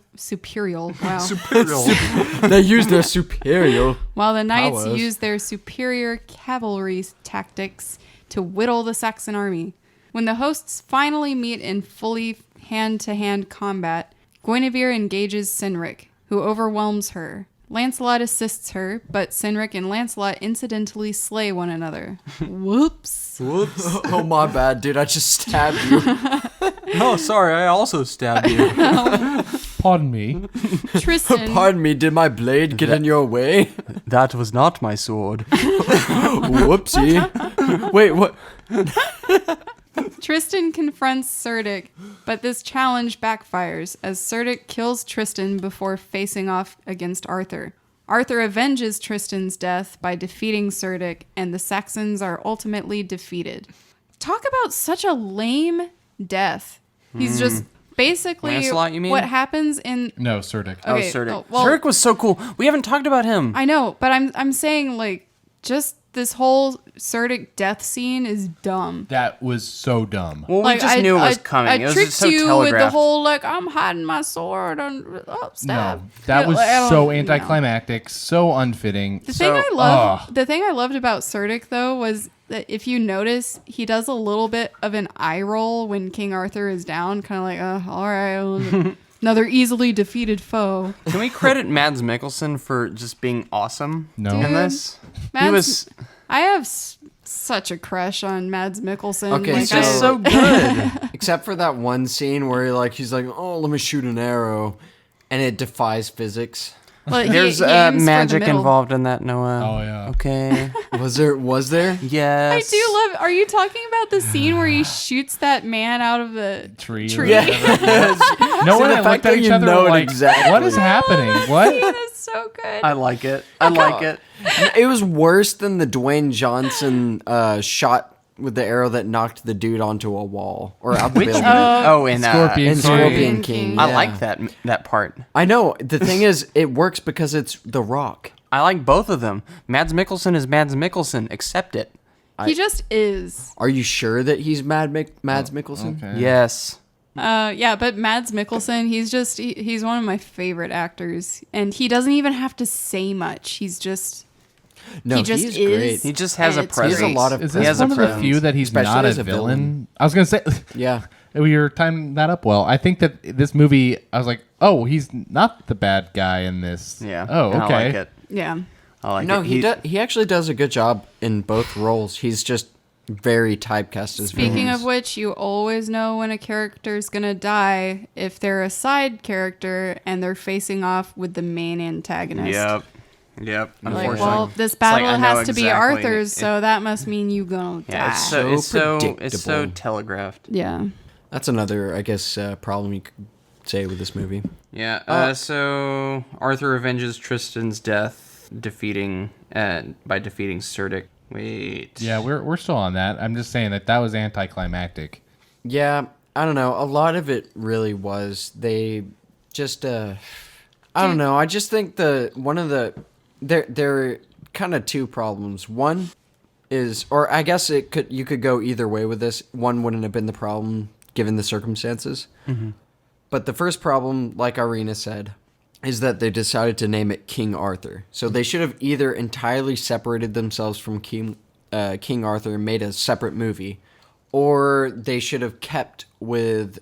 They use their superior. while the knights powers. use their superior cavalry tactics to whittle the Saxon army. When the hosts finally meet in fully hand-to-hand combat, Guinevere engages Cynric, who overwhelms her. Lancelot assists her, but Cynric and Lancelot incidentally slay one another. Whoops. Oh, my bad, dude. I just stabbed you. Oh, sorry. I also stabbed you. Pardon me. Tristan. Pardon me, did my blade get in your way? That was not my sword. Whoopsie. Wait, what? Tristan confronts Cerdic, but this challenge backfires as Cerdic kills Tristan before facing off against Arthur. Arthur avenges Tristan's death by defeating Cerdic, and the Saxons are ultimately defeated. Talk about such a lame death. He's just basically Lancelot, you mean? what happens in. No, Cerdic. Oh, Okay, Cerdic. oh, well- Cerdic was so cool. We haven't talked about him. I know, but I'm saying like just this whole Cerdic death scene is dumb. That was so dumb. Well, we Like, just knew it was coming. I It was tricked just so you telegraphed. with the whole like I'm hiding my sword and stab. No, that was I don't- so you know. anticlimactic, so unfitting. The thing So- I loved about Cerdic though was that if you notice, he does a little bit of an eye roll when King Arthur is down, kind of like, all right, another easily defeated foe. Can we credit Mads Mikkelsen for just being awesome No. in Dude. this? Mads, He was I have such a crush on Mads Mikkelsen. Okay, Like, he's just I- so good. Except for that one scene where he's like, oh, let me shoot an arrow. And it defies physics. well, he- There's he aims for the magic middle. involved in that, Noah. Oh, yeah. Okay. Was there? Yes. I do love. Are you talking about the scene where he shoots that man out of the Tree. tree? No one the looked fact at that each you other know it like, exactly. what is happening? What? That is so good. I like it. I like it. It was worse than the Dwayne Johnson shot with the arrow that knocked the dude onto a wall or out the building. Oh, in Scorpion And King. Scorpion King. I yeah. like that part. I know. The thing is, it works because it's The Rock. I like both of them. Mads Mikkelsen is Mads Mikkelsen. Accept it. He just is. Are you sure that he's Mads Mikkelsen? Okay. Yes. Yeah, but Mads Mikkelsen, he's one of my favorite actors, and he doesn't even have to say much. He's just No, he just he's is. great. He just has and a it's presence. He has a lot of Is He this has a one of the presence. few that he's Especially not as a a villain? villain. I was going to say, Yeah. we were timing that up well. I think that this movie, I was like, oh, he's not the bad guy in this. Yeah. Oh, and okay. I like it. Yeah. I like No, it. he actually does a good job in both roles. He's just very typecast as Speaking villains. of which, you always know when a character's gonna die if they're a side character and they're facing off with the main antagonist. Yep. Like, Unfortunately. well, this It's like, battle I know has to be exactly. Arthur's, so that must mean you gonna die. Yeah, it's So it's so predictable. telegraphed. Yeah. That's another, I guess, problem you could say with this movie. Yeah. So Arthur avenges Tristan's death, by defeating Cerdic. Wait. Yeah, we're still on that. I'm just saying that was anticlimactic. Yeah, I don't know. A lot of it really was. They just, I don't know. I just think there are kind of two problems. One is, or I guess you could go either way with this. One wouldn't have been the problem given the circumstances. Mm-hmm. But the first problem, like Irina said, is that they decided to name it King Arthur. So they should have either entirely separated themselves from King Arthur and made a separate movie, or they should have kept with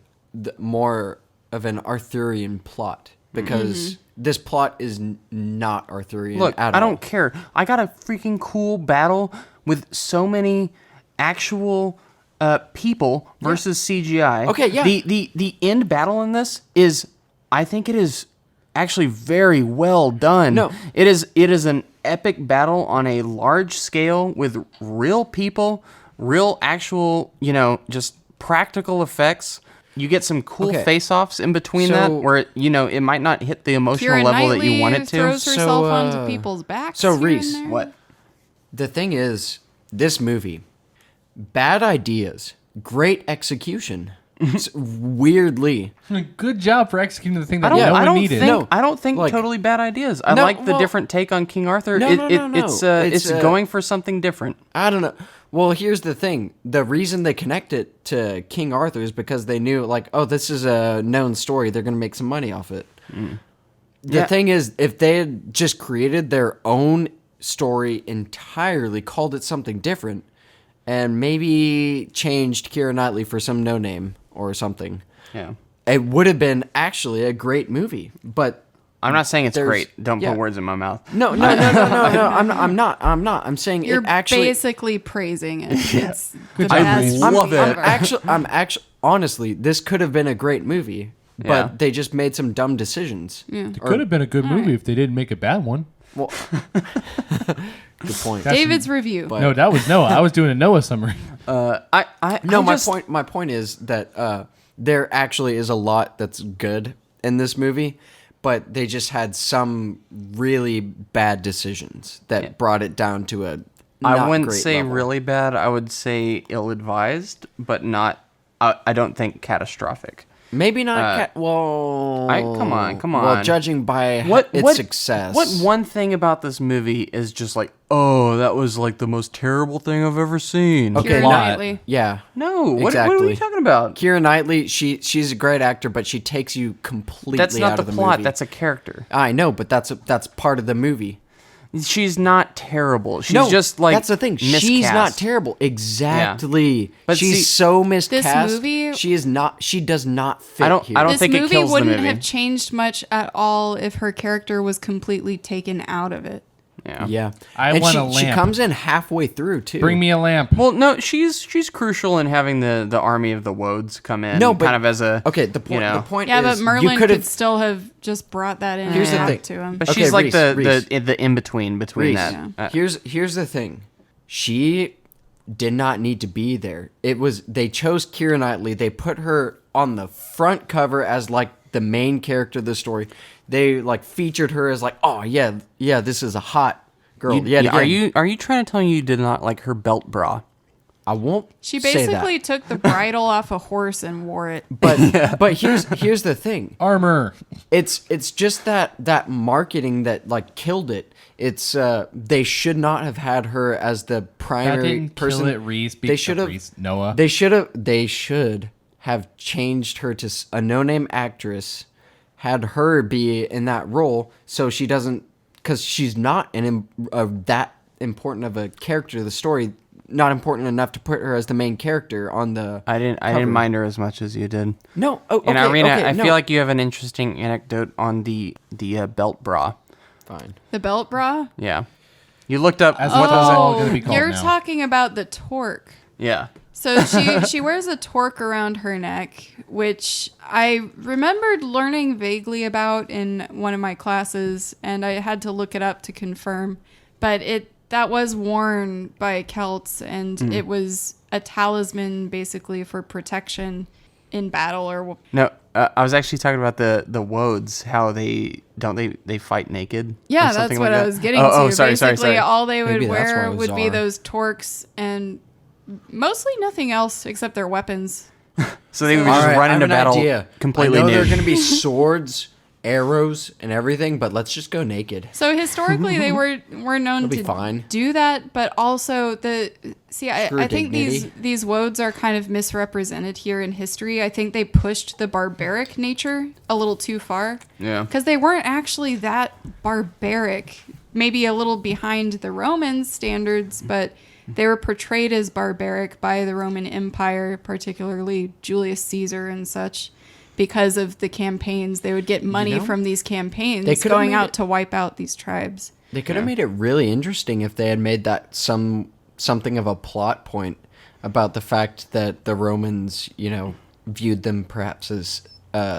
more of an Arthurian plot, because this plot is not Arthurian Look, at all. I don't care. I got a freaking cool battle with so many actual people versus CGI. Okay, yeah. The end battle in this is, I think it is actually very well done. No. It is an epic battle on a large scale with real people, real actual, just practical effects. You get some cool Okay. face-offs in between So- that where, it might not hit the emotional Keira level that Knightley you want it to. throws herself So, onto people's backs. so here and Reese, there. What? The thing is, this movie, bad ideas, great execution. Weirdly. Good job for executing the thing that I no one don't needed. think No, I don't think like- totally bad ideas. I No, like the well- different take on King Arthur. No, no, no. It's It's, going for something different. I don't know. Well, here's the thing. The reason they connect it to King Arthur is because they knew, like, oh, this is a known story. They're going to make some money off it. The Yeah. thing is, if they had just created their own story entirely, called it something different, and maybe changed Keira Knightley for some no-name or something, Yeah. it would have been actually a great movie. But I'm not saying it's There's- great. Don't yeah. put words in my mouth. no. I'm not. I'm saying You're it actually. basically praising it. It's the job, best Reese. love movie it. ever. I'm actually, honestly, this could have been a great movie, but Yeah. they just made some dumb decisions. Yeah. It could have been a good movie if they didn't make a bad one. Well, good point. That's- David's review. But- No, that was Noah. I was doing a Noah summary. My point is that there actually is a lot that's good in this movie, but they just had some really bad decisions that brought it down to a. I not wouldn't great say level. really bad. I would say ill-advised, but not. I don't think catastrophic. Maybe not. Well, come on. Well, judging by its success, What one thing about this movie is just like, oh, that was like the most terrible thing I've ever seen. Okay, Keira no- Knightley. Yeah. No, what are Exactly. we talking about? Keira Knightley, she's a great actor, but she takes you completely That's not out the of the plot. movie. That's a character. I know, but that's part of the movie. She's not terrible. She's no, just like that's the thing. She's miscast. not terrible. Exactly. But she's see, so miscast. movie- she is not. She does not fit. I don't here. This think it movie kills the wouldn't movie. have changed much at all if her character was completely taken out of it. Yeah. Yeah. I and want she, a She lamp. comes in halfway through too. Bring me a lamp. Well, no, she's crucial in having the army of the Woads come in. No, but- kind of as a Okay. The point. You know. The point Yeah, is, but Merlin you could could have. still have just brought that in Here's and the back thing. to him. But Okay, she's like Reese, the in between Reese, that. here's the thing. She did not need to be there. It was they chose Keira Knightley. They put her on the front cover as like the main character of the story. They like featured her as like, oh yeah, this is a hot girl. Are you trying to tell me you did not like her belt bra? I won't. She say basically that. took the bridle off a horse and wore it. But here's the thing. Armor. It's just that marketing that like killed it. It's they should not have had her as the That primary didn't person. kill it, Reese. They should have. Reese. Noah. They should have changed her to a no-name actress, had her be in that role, so she doesn't, because she's not that important of a character to the story, not important enough to put her as the main character on the. I didn't cover. mind her as much as you did. No, okay, And Irina, okay, I no. feel like you have an interesting anecdote on the belt bra. Fine. The belt bra? Yeah, you looked up As what it's all does gonna be called you're now. talking about the torque. it? Yeah. So she wears a torque around her neck, which I remembered learning vaguely about in one of my classes, and I had to look it up to confirm. But that was worn by Celts, and it was a talisman basically for protection in battle or. No, I was actually talking about the Woads. How they fight naked. Yeah, or that's something what like I that? was getting Oh, to. sorry, Basically, sorry. all they would Maybe that's why wear it was would be czar. those torques and mostly nothing else except their weapons. So they would All just right, run I have into an battle idea. completely I know nude. there are going to be swords arrows and everything, but let's just go naked. So historically, they were known It'll be to fine. do that, but also Screw I think dignity. these woads are kind of misrepresented here in history. I think they pushed the barbaric nature a little too far. Yeah. Because they weren't actually that barbaric. Maybe a little behind the Roman standards, but they were portrayed as barbaric by the Roman Empire, particularly Julius Caesar and such. Because of the campaigns, they would get money from these campaigns They could've going made out it- to wipe out these tribes. They could have made it really interesting if they had made that something of a plot point about the fact that the Romans, viewed them perhaps as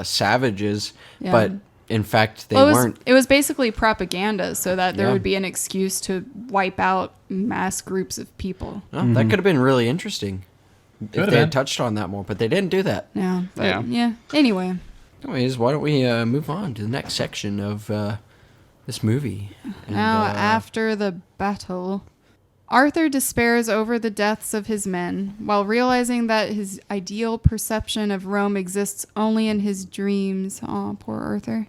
savages, Yeah. but in fact they Well, weren't. it was basically propaganda so that there Yeah. would be an excuse to wipe out mass groups of people. Well, that could have been really interesting if Could've they had been. touched on that more, but they didn't do that. Yeah. But Yeah. yeah. Anyway. Anyways, why don't we move on to the next section of this movie? And, Now, after the battle, Arthur despairs over the deaths of his men, while realizing that his ideal perception of Rome exists only in his dreams. Aw, poor Arthur.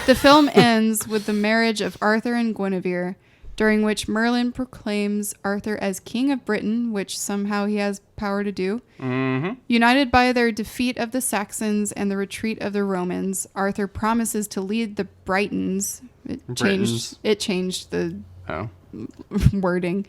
The film ends with the marriage of Arthur and Guinevere, during which Merlin proclaims Arthur as King of Britain, which somehow he has power to do. United by their defeat of the Saxons and the retreat of the Romans, Arthur promises to lead the Britons. Britons. It changed the Oh. wording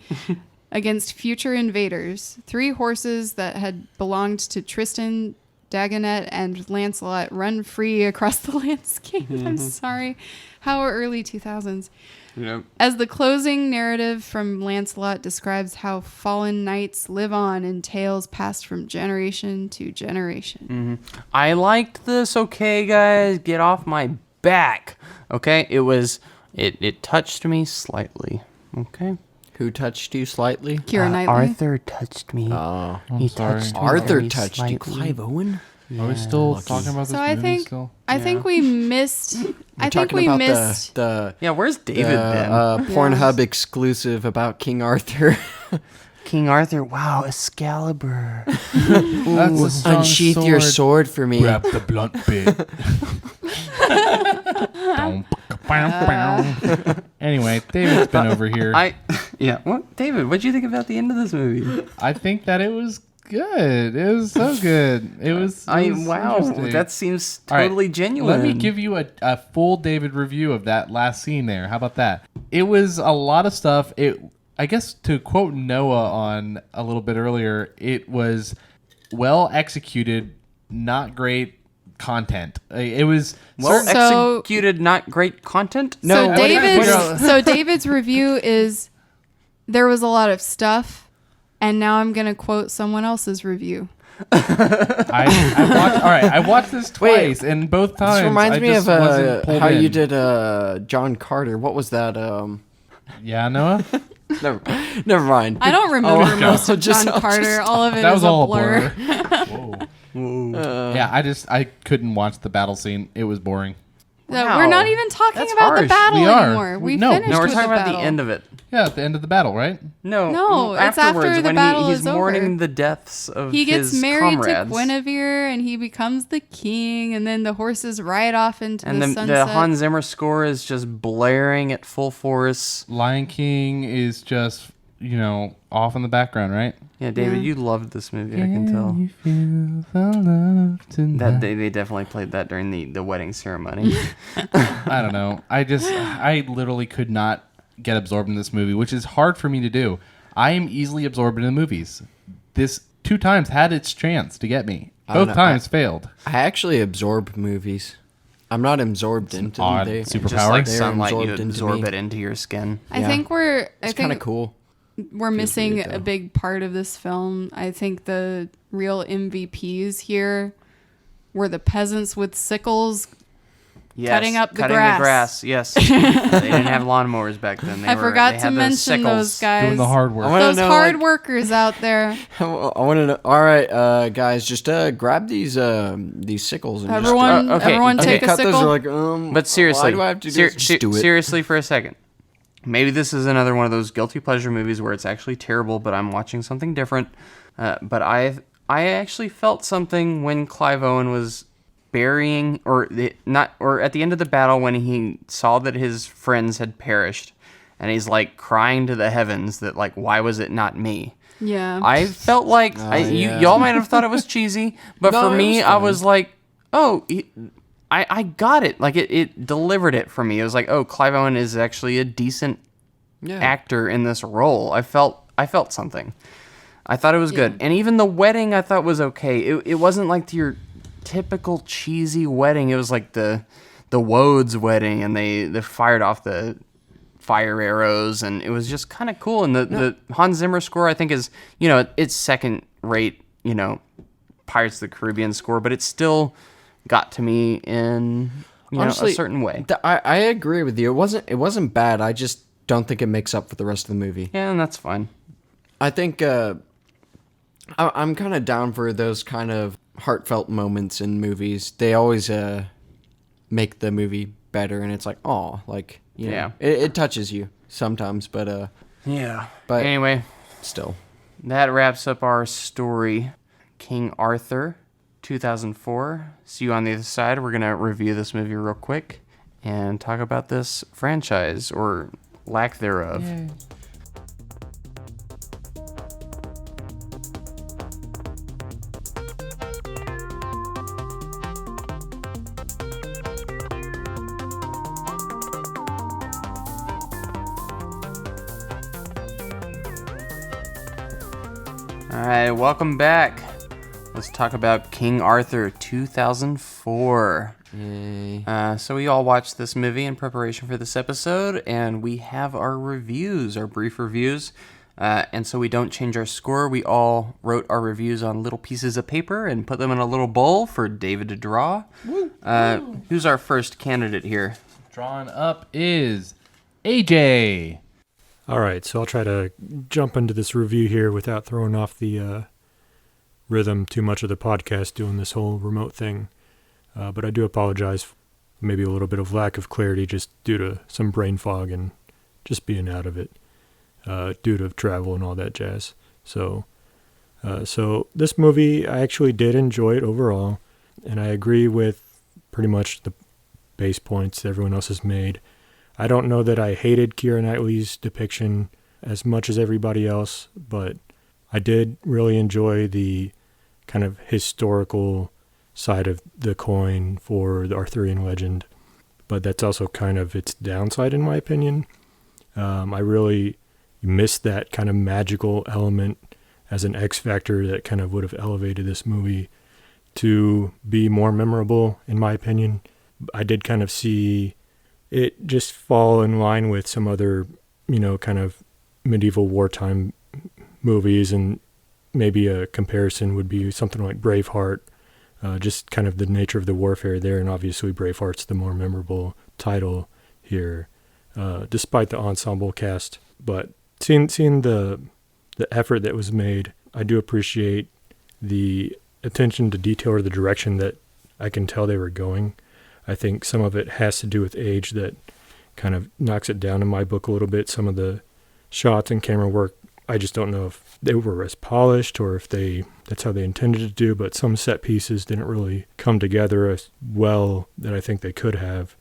against future invaders. 3 horses that had belonged to Tristan, Dagonet, and Lancelot run free across the landscape. I'm sorry. How early 2000s. Yep. As the closing narrative from Lancelot describes how fallen knights live on in tales passed from generation to generation. I liked this. Okay, guys, get off my back. Okay, it touched me slightly. Okay. who touched you slightly? Kiera Knightley. Arthur touched me. Oh, He sorry. touched me Arthur very touched you, slightly. Clive Owen. Are we still Lucky. talking about this So I movie think still? I think we missed. I think Talking we about missed. the Yeah, where's David been? Pornhub exclusive about King Arthur. King Arthur. Wow, Excalibur. That's a strong Unsheath your sword for me. Grab the blunt bit. Anyway, David's been over here. What, David? What'd you think about the end of this movie? I think that it was good. It was so good. It was. Wow, interesting. that seems All right, totally genuine. Let me give you a full David review of that last scene there. How about that? It was a lot of stuff. I guess to quote Noah on a little bit earlier, it was well executed, not great content. It was well So- executed, not great content. So what do you think? David's review is there was a lot of stuff, and now I'm gonna quote someone else's review. I watched this twice, and both times This reminds I me just of wasn't pulled how you in. did John Carter. What was that? Yeah, Noah. Never mind. I don't remember most of just- John I'll Carter. just- All of it That is was a all blur. Whoa. Yeah, I couldn't watch the battle scene. It was boring. No, we're not even talking That's about the harsh. battle We are. anymore. We No. finished No, we're with talking the about battle. the end of it. Yeah, at the end of the battle, right? No, it's after afterwards, the when battle he's is mourning over. the deaths of He gets his married comrades. to Guinevere, and he becomes the king, and then the horses ride off into And the the sunset. Hans Zimmer score is just blaring at full force. Lion King is just off in the background, right? Yeah, David, Yeah. you loved this movie. I can tell. You feel the love tonight? That they definitely played that during the wedding ceremony. I don't know. I literally could not get absorbed in this movie, which is hard for me to do. I am easily absorbed in the movies. This 2 times had its chance to get me. I don't Both know. times failed. I actually absorb movies. I'm not absorbed into them. odd They, superpower. Just like They're sunlight, you absorbed into absorb me. it into your skin. I Yeah. think we're. I It's kind of think cool. we're missing weird, though. a big part of this film. I think the real MVPs here were the peasants with sickles. Yes, Cutting up the cutting grass. Yes, they didn't have lawnmowers back then. I forgot they to had mention sickles. those guys. Doing the hard work. I wanna Those know, hard like- workers out there. I want to know. All right, guys, just grab these sickles and Everyone, okay, everyone okay. take a cut those. sickle. Are like, But seriously, why do I have to do this? Just do it. seriously for a second. Maybe this is another one of those guilty pleasure movies where it's actually terrible, but I'm watching something different. But I actually felt something when Clive Owen was burying or at the end of the battle when he saw that his friends had perished and he's like crying to the heavens that like, why was it not me? Yeah. I felt like yeah. y'all might have thought it was cheesy, but No, for it me, was I fine. was like, oh, I got it. Like it delivered it for me. It was like, oh, Clive Owen is actually a decent Yeah. actor in this role. I felt something. I thought it was good. And even the wedding I thought was okay. It wasn't like your typical cheesy wedding. It was like the Wodes wedding, and they fired off the fire arrows, and it was just kind of cool. And the Hans Zimmer score, I think, is, it's second rate, Pirates of the Caribbean score, but it still got to me in Honestly, a certain way. I agree with you. It wasn't bad. I just don't think it makes up for the rest of the movie. Yeah, and that's fine. I think I'm kind of down for those kind of heartfelt moments in movies. They always make the movie better, and it's like, oh, like, Yeah. it touches you sometimes, but Yeah. But- Anyway, still. that wraps up our story. King Arthur, 2004. See you on the other side. We're going to review this movie real quick and talk about this franchise, or lack thereof. All right, welcome back. Let's talk about King Arthur 2004. Yay. So we all watched this movie in preparation for this episode, and we have our reviews, our brief reviews. And so we don't change our score. We all wrote our reviews on little pieces of paper and put them in a little bowl for David to draw. Who's our first candidate here? Drawn up is AJ. All right, so I'll try to jump into this review here without throwing off the rhythm too much of the podcast doing this whole remote thing. But I do apologize for maybe a little bit of lack of clarity just due to some brain fog and just being out of it due to travel and all that jazz. So this movie, I actually did enjoy it overall, and I agree with pretty much the base points that everyone else has made. I don't know that I hated Keira Knightley's depiction as much as everybody else, but I did really enjoy the kind of historical side of the coin for the Arthurian legend, but that's also kind of its downside in my opinion. I really missed that kind of magical element as an X factor that kind of would have elevated this movie to be more memorable in my opinion. I did kind of see it just fall in line with some other, kind of medieval wartime movies, and maybe a comparison would be something like Braveheart, just kind of the nature of the warfare there, and obviously Braveheart's the more memorable title here, despite the ensemble cast. But seeing the effort that was made, I do appreciate the attention to detail, or the direction that I can tell they were going. I think some of it has to do with age that kind of knocks it down in my book a little bit. Some of the shots and camera work, I just don't know if they were as polished or if that's how they intended to do, but some set pieces didn't really come together as well that I think they could have.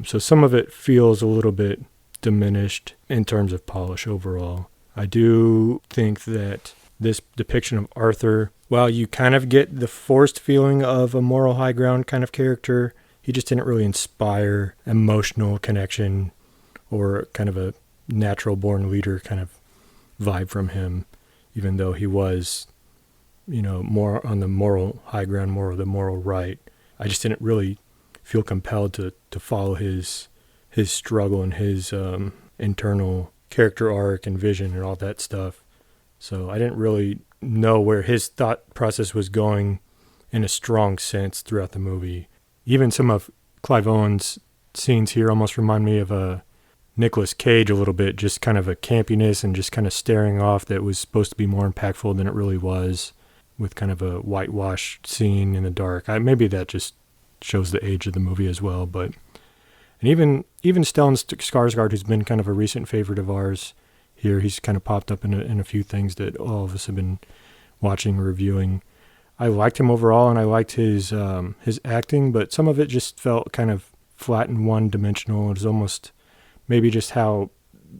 So some of it feels a little bit diminished in terms of polish overall. I do think that this depiction of Arthur, while you kind of get the forced feeling of a moral high ground kind of character, he just didn't really inspire emotional connection or kind of a natural born leader kind of vibe from him, even though he was, more on the moral high ground, more of the moral right. I just didn't really feel compelled to follow his struggle and his internal character arc and vision and all that stuff. So I didn't really know where his thought process was going in a strong sense throughout the movie. Even some of Clive Owen's scenes here almost remind me of a Nicolas Cage a little bit, just kind of a campiness and just kind of staring off that was supposed to be more impactful than it really was, with kind of a whitewashed scene in the dark. Maybe that just shows the age of the movie as well. But and even Stellan Skarsgård, who's been kind of a recent favorite of ours here, he's kind of popped up in a few things that all of us have been watching or reviewing. I liked him overall, and I liked his acting, but some of it just felt kind of flat and one-dimensional. It was almost maybe just how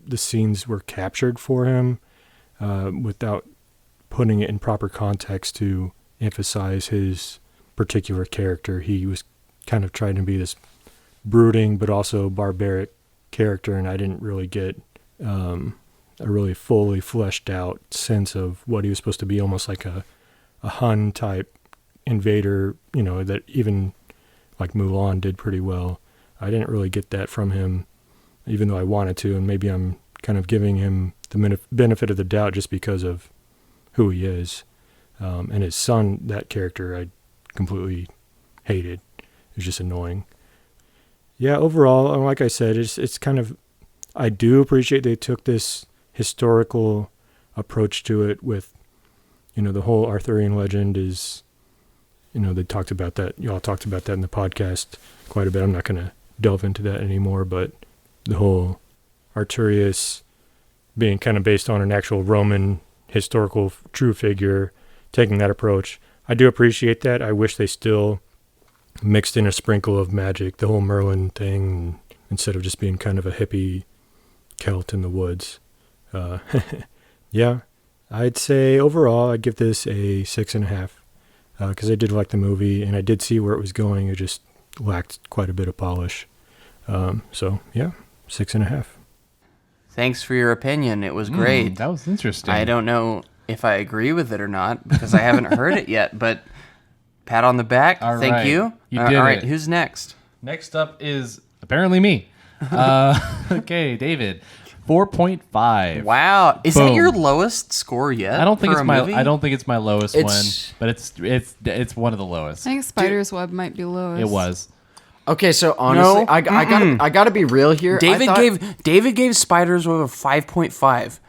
the scenes were captured for him without putting it in proper context to emphasize his particular character. He was kind of trying to be this brooding but also barbaric character, and I didn't really get a really fully fleshed out sense of what he was supposed to be, almost like a Hun type invader, that even like Mulan did pretty well. I didn't really get that from him, even though I wanted to, and maybe I'm kind of giving him the benefit of the doubt just because of who he is. And his son, that character, I completely hated. It was just annoying. Yeah, overall, like I said, it's kind of, I do appreciate they took this historical approach to it with, the whole Arthurian legend is, they talked about that. Y'all talked about that in the podcast quite a bit. I'm not going to delve into that anymore, but the whole Arturius being kind of based on an actual Roman historical true figure, taking that approach, I do appreciate that. I wish they still mixed in a sprinkle of magic, the whole Merlin thing, instead of just being kind of a hippie Celt in the woods. Yeah, I'd say overall I'd give this a 6.5 because I did like the movie and I did see where it was going. It just lacked quite a bit of polish. So yeah, 6.5. Thanks for your opinion. It was great. That was interesting. I don't know if I agree with it or not because I haven't heard it yet, but pat on the back. All Thank right. you. You All did right, it. who's next? Next up is apparently me. Okay, David. 4.5. Wow, is Boom. that your lowest score yet? I don't think for it's a my. movie? I don't think it's my lowest It's- one, but it's one of the lowest. I think Spider's Web might be lowest. It was. Okay, so honestly, No, I gotta be real here. David gave Spiders Web a 5.5.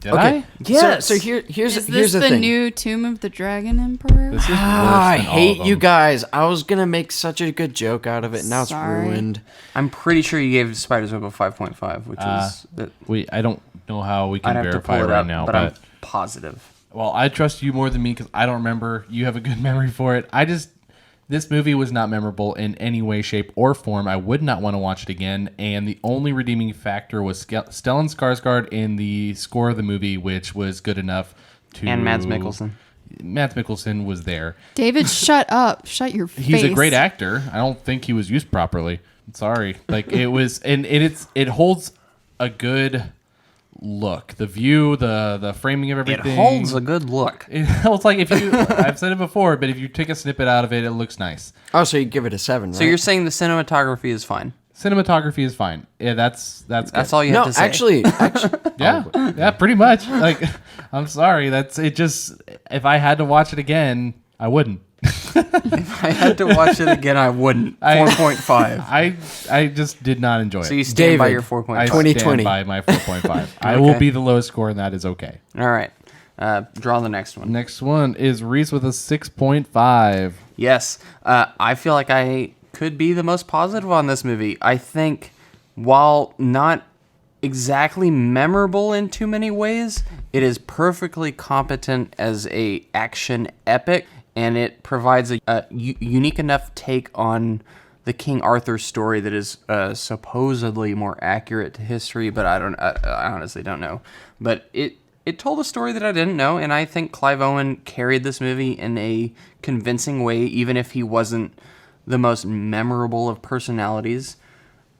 Did Okay. I? Yes. So here's Is here's this the the thing. new Tomb of the Dragon Emperor? This is worse I than all hate of you them. guys. I was gonna make such a good joke out of it. Now Sorry. it's ruined. I'm pretty sure you gave Spiders Web a 5.5, which is I don't know how we I'd can have to verify pull it right up, now, but I'm positive. well, I trust you more than me because I don't remember. You have a good memory for it. This movie was not memorable in any way, shape, or form. I would not want to watch it again. And the only redeeming factor was Stellan Skarsgård in the score of the movie, which was good enough to. And Mads Mikkelsen. Mads Mikkelsen was there. David, shut up. Shut your face. He's a great actor. I don't think he was used properly. I'm sorry. Like it was, and it holds a good look. The view, the framing of It everything. holds a good look. It holds like if you. I've said it before, but if you take a snippet out of it, it looks nice. Oh, so you give it a 7, right? So you're saying the cinematography is fine? Cinematography is fine. Yeah, that's good. That's all you no, have to say. actually, Yeah, pretty much. Like, I'm sorry. That's it. Just if I had to watch it again, I wouldn't. If I had to watch it again, I wouldn't. 4.5. I just did not enjoy it. So you stand by David, your I 4.5. 2020. stand by my 4.5. I will be the lowest score, and that is okay. All right. Draw the next one. Next one is Reese with a 6.5. Yes. I feel like I could be the most positive on this movie. I think while not exactly memorable in too many ways, it is perfectly competent as a action epic, and it provides a unique enough take on the King Arthur story that is supposedly more accurate to history, but I honestly don't know. But it told a story that I didn't know, and I think Clive Owen carried this movie in a convincing way, even if he wasn't the most memorable of personalities.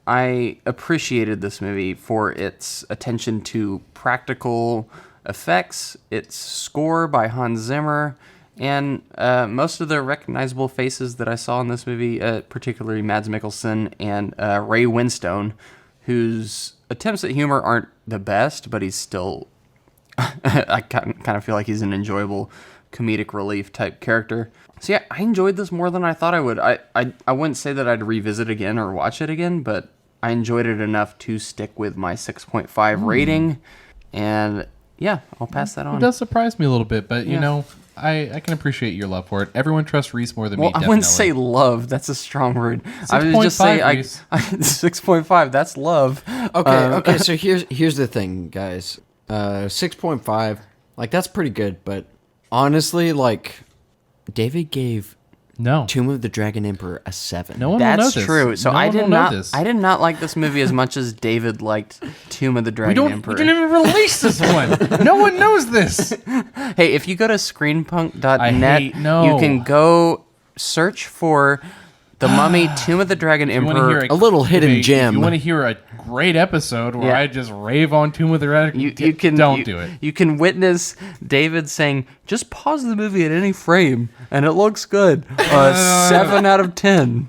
I appreciated this movie for its attention to practical effects, its score by Hans Zimmer, and most of the recognizable faces that I saw in this movie, particularly Mads Mikkelsen and Ray Winstone, whose attempts at humor aren't the best, but he's still... I kind of feel like he's an enjoyable comedic relief type character. So yeah, I enjoyed this more than I thought I would. I wouldn't say that I'd revisit again or watch it again, but I enjoyed it enough to stick with my 6.5 rating. And yeah, I'll pass that on. It does surprise me a little bit, but you Yeah. know, I can appreciate your love for it. Everyone trusts Reese more than Well, me. I wouldn't say love. That's a strong word. I would just 6.5, say Reese. 6.5. That's love. okay. So here's the thing, guys. 6.5, like that's pretty good, but honestly, like David gave No. Tomb of the Dragon Emperor a 7. No one will know That's this. true. So No I one did will know not. this. I did not like this movie as much as David liked Tomb of the We Dragon Emperor. didn't even release this one. No one knows this. Hey, if you go to screenpunk.net, no. you can go search for The Mummy, Tomb of the Dragon You wanna hear Emperor. A little hidden if gem. You want to hear a great episode where Yeah. I just rave on Tomb of the Dragon? You can don't do it. You can witness David saying, "Just pause the movie at any frame, and it looks good." 7 out of 10.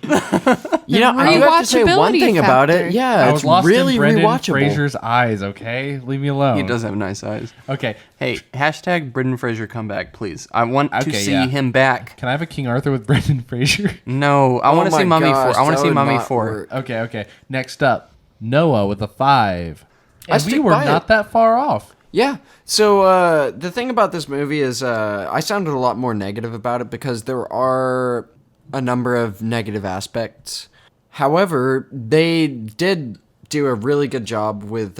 You know, I do have to say one rewatchability thing about factor. it. Yeah, I it's was lost really in Brendan rewatchable. Fraser's eyes. Okay, leave me alone. He does have nice eyes. Okay, Hey, hashtag Brendan Fraser come back, please. I want to Okay, see yeah. him back. can I have a King Arthur with Brendan Fraser? No, I Oh want to see my Mummy gosh, 4. I want that to see would Mummy not 4. work. Okay. Next up, Noah with a 5. I And we stick were by not it. that far off. Yeah. So the thing about this movie is I sounded a lot more negative about it because there are a number of negative aspects. However, they did do a really good job with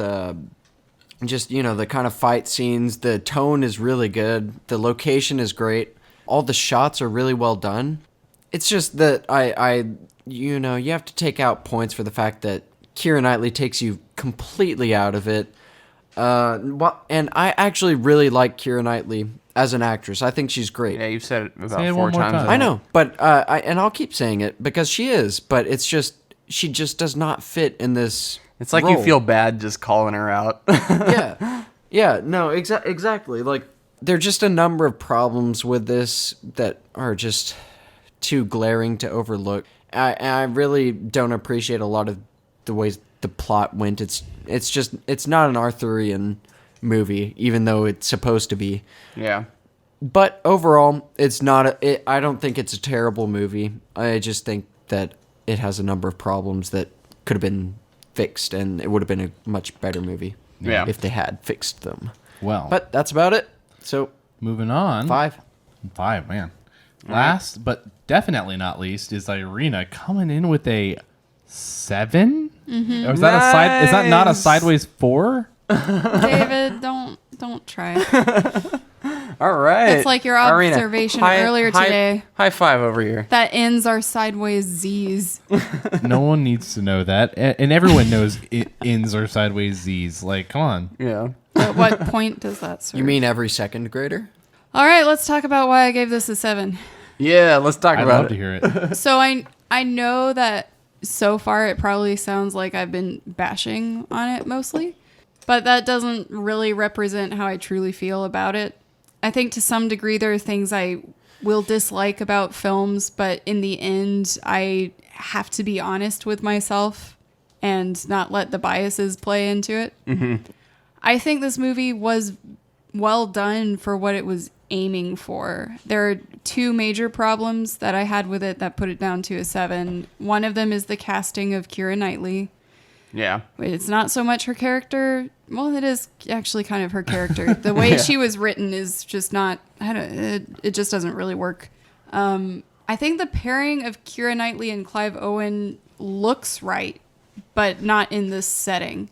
just, the kind of fight scenes. The tone is really good. The location is great. All the shots are really well done. It's just that you have to take out points for the fact that Keira Knightley takes you completely out of it. And I actually really like Keira Knightley as an actress. I think she's great. Yeah, you've said it about Say it 4 one more times. time. now. I know, but and I'll keep saying it because she is. But it's just she just does not fit in this. It's like role. you feel bad just calling her out. Yeah, no, exactly. Like there are just a number of problems with this that are just too glaring to overlook. I really don't appreciate a lot of the ways the plot went. It's not an Arthurian movie, even though it's supposed to be. Yeah. But overall, it's not. I don't think it's a terrible movie. I just think that it has a number of problems that could have been fixed, and it would have been a much better movie Yeah. if they had fixed them. Well, But that's about it. So moving on. 5. 5, man. Last, but definitely not least, is Irina coming in with a 7? Mm-hmm. Is that a side? Is that not a Nice. sideways 4? David, don't try. All right. It's like your Irina, observation earlier today. High five over here. That ends our sideways Z's. No one needs to know that, and everyone knows ins are sideways Z's. Like, come on. Yeah. At what point does that serve? You mean every second grader? All right, let's talk about why I gave this a 7. Yeah, let's talk I'd about love it. to hear it. So I know that so far it probably sounds like I've been bashing on it mostly, but that doesn't really represent how I truly feel about it. I think to some degree there are things I will dislike about films, but in the end I have to be honest with myself and not let the biases play into it. Mm-hmm. I think this movie was well done for what it was aiming for. There are 2 major problems that I had with it that put it down to a 7. One of them is the casting of Keira Knightley. Yeah. It's not so much her character. Well, it is actually kind of her character. The way she was written is just not. It just doesn't really work. I think the pairing of Keira Knightley and Clive Owen looks right, but not in this setting.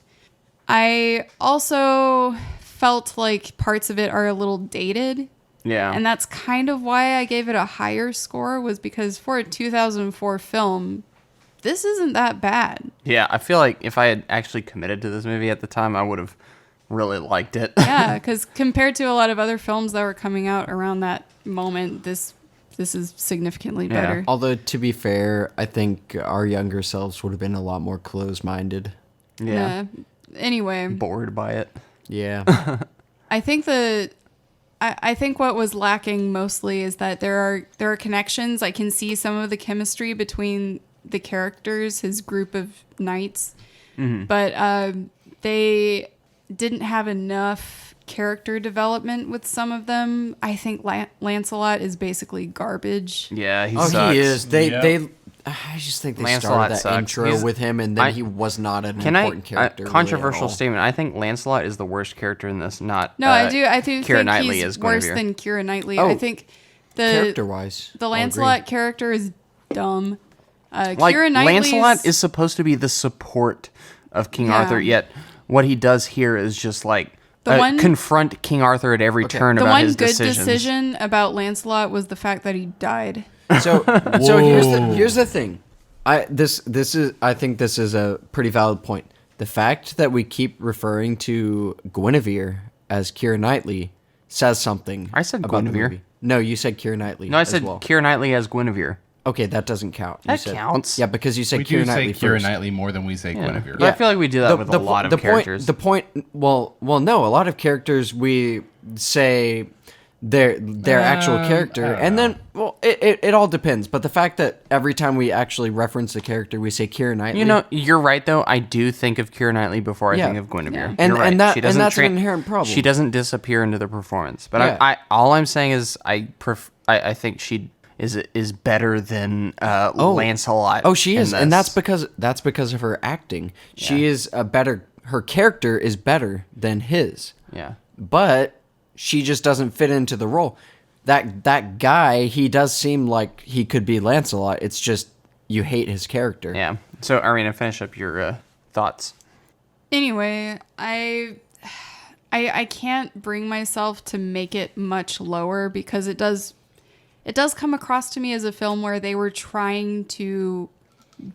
I also felt like parts of it are a little dated. Yeah. And that's kind of why I gave it a higher score, was because for a 2004 film, this isn't that bad. Yeah, I feel like if I had actually committed to this movie at the time, I would have really liked it. Yeah, because compared to a lot of other films that were coming out around that moment, this is significantly Yeah. better. Although, to be fair, I think our younger selves would have been a lot more closed-minded. Yeah. Anyway, Bored by it. Yeah. I think I think what was lacking mostly is that there are connections. I can see some of the chemistry between the characters, his group of knights, but they didn't have enough character development with some of them. I think Lancelot is basically garbage. Yeah, he Oh, sucks. he is. Yep. I just think they Lancelot started that sucks. intro He's- with him, and then I- he was not an Can important character. really at controversial all. statement. I think Lancelot is the worst character in this. Not No, I do Keira think Knightley he's is worse Guinevere. than Keira Knightley. Oh, I think the Character-wise, the I'll agree. Lancelot character is dumb. Like Keira Knightley's, Lancelot is supposed to be the support of King Yeah. Arthur, yet what he does here is just like confront King Arthur at every turn The about one his good decisions. decision about Lancelot was the fact that he died. So here's the thing. I think this is a pretty valid point. The fact that we keep referring to Guinevere as Keira Knightley says something. I said about the Guinevere. movie. No, you said Keira Knightley. No, I as said well. Keira Knightley as Guinevere. Okay, that doesn't count. That counts. Yeah, because you said We Keira do say Knightley Keira first. Knightley more than we say Guinevere. But I feel like we do that with a lot of characters. Well, no, a lot of characters we say their actual character, I don't and know. then it all depends. But the fact that every time we actually reference the character, we say Keira Knightley. You know, you're right though. I do think of Keira Knightley before I Yeah. think of Guinevere. Yeah. And- You're right. and that- She and doesn't that's an inherent problem. She doesn't disappear into the performance. But Yeah. I all I'm saying is I think she is better than Lancelot. Oh, she in is, and this. that's because of her acting. She is a better. Her character is better than his. Yeah. But she just doesn't fit into the role. That guy, he does seem like he could be Lancelot. It's just you hate his character. Yeah. So, Irina, finish up your thoughts. Anyway, I can't bring myself to make it much lower because it does come across to me as a film where they were trying to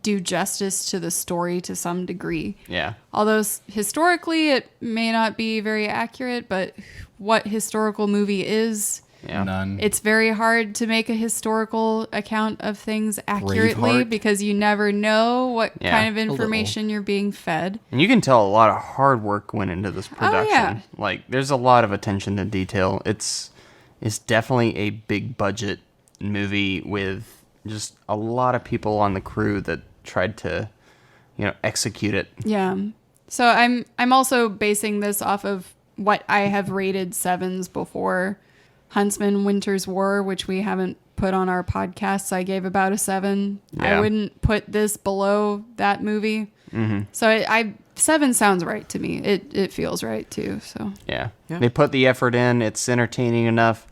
do justice to the story to some degree. Yeah. Although historically it may not be very accurate, but what historical movie is, Yeah. None. it's very hard to make a historical account of things accurately Braveheart? because you never know what Yeah, kind of little. information you're being fed. And you can tell a lot of hard work went into this production. yeah. Like, there's a lot of attention to detail. It's definitely a big budget movie with just a lot of people on the crew that tried to, execute it. Yeah. So I'm also basing this off of what I have rated sevens before. Huntsman Winter's War, which we haven't put on our podcast, I gave about a 7. Yeah. I wouldn't put this below that movie. Mm-hmm. So 7 sounds right to me. It feels right too. So Yeah. Yeah. They put the effort in. It's entertaining enough.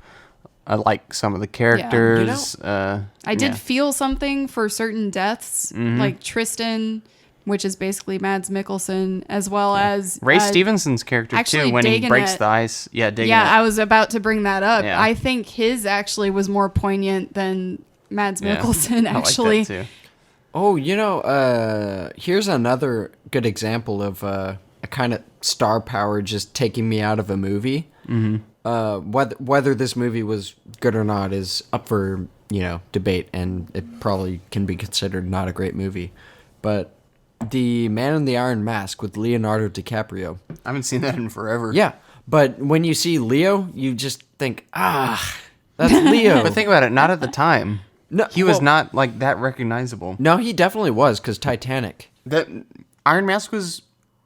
I like some of the characters. I did feel something for certain deaths, like Tristan, which is basically Mads Mikkelsen, as well as Ray Stevenson's character, actually, too, when he breaks Dagonet. the ice. Yeah, Dagonet. Yeah, I was about to bring that up. Yeah. I think his actually was more poignant than Mads Yeah. Mikkelsen, actually. I like that, too. Oh, here's another good example of a kind of star power just taking me out of a movie. Mm-hmm. Whether this movie was good or not is up for debate, and it probably can be considered not a great movie. But The Man in the Iron Mask with Leonardo DiCaprio. I haven't seen that in forever. Yeah, but when you see Leo, you just think, that's Leo. But think about it. Not at the time. No, He was well- not, like, that recognizable. No, he definitely was, because Titanic. That Iron Mask was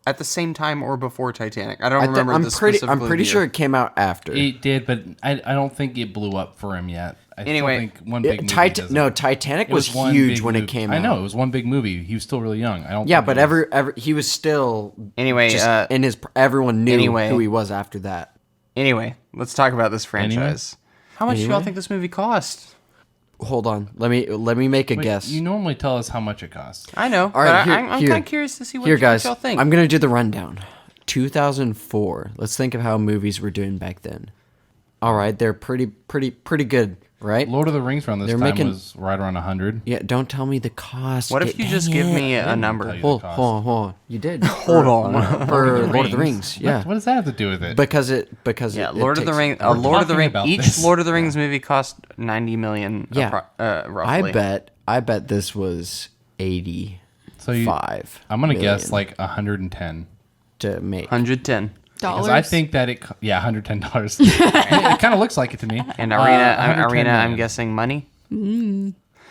at the same time or before Titanic. I don't remember I'm the pretty specifically sure year. it came out after. It did, but I don't think it blew up for him yet. I still Anyway, think one big movie doesn't. Titanic It was one huge big when it movie. came out. I know, it was one big movie. He was still really young. I don't. Yeah, think but it was- he was still Anyway, just in his. Everyone knew anyway. who he was after that. Anyway, let's talk about this franchise. How much do y'all Anyway? think this movie cost? Hold on, let me make a Wait, guess. You normally tell us how much it costs. I know, All right, but I'm here. kind of curious to see what Here, guys, y'all think. I'm gonna do the rundown. 2004. Let's think of how movies were doing back then. All right, they're pretty good, right? Lord of the Rings around this They're time making- was right around 100. Yeah, don't tell me the cost. What if you just give me a number? tell you. Hold cost. on. You did. Hold on. For Lord of the Rings. Yeah. What does that have to do with it? Because Yeah, it Lord of the takes- Rings. We're Lord of the talking Rings. about Each this. Lord of the Rings movie cost $90 million. Yeah. Roughly. I bet this was 85. So I'm gonna guess like 110. to make. 110. Because Dollars. I think that $110. It kind of looks like it to me. And Arena, 110 I'm million. guessing money.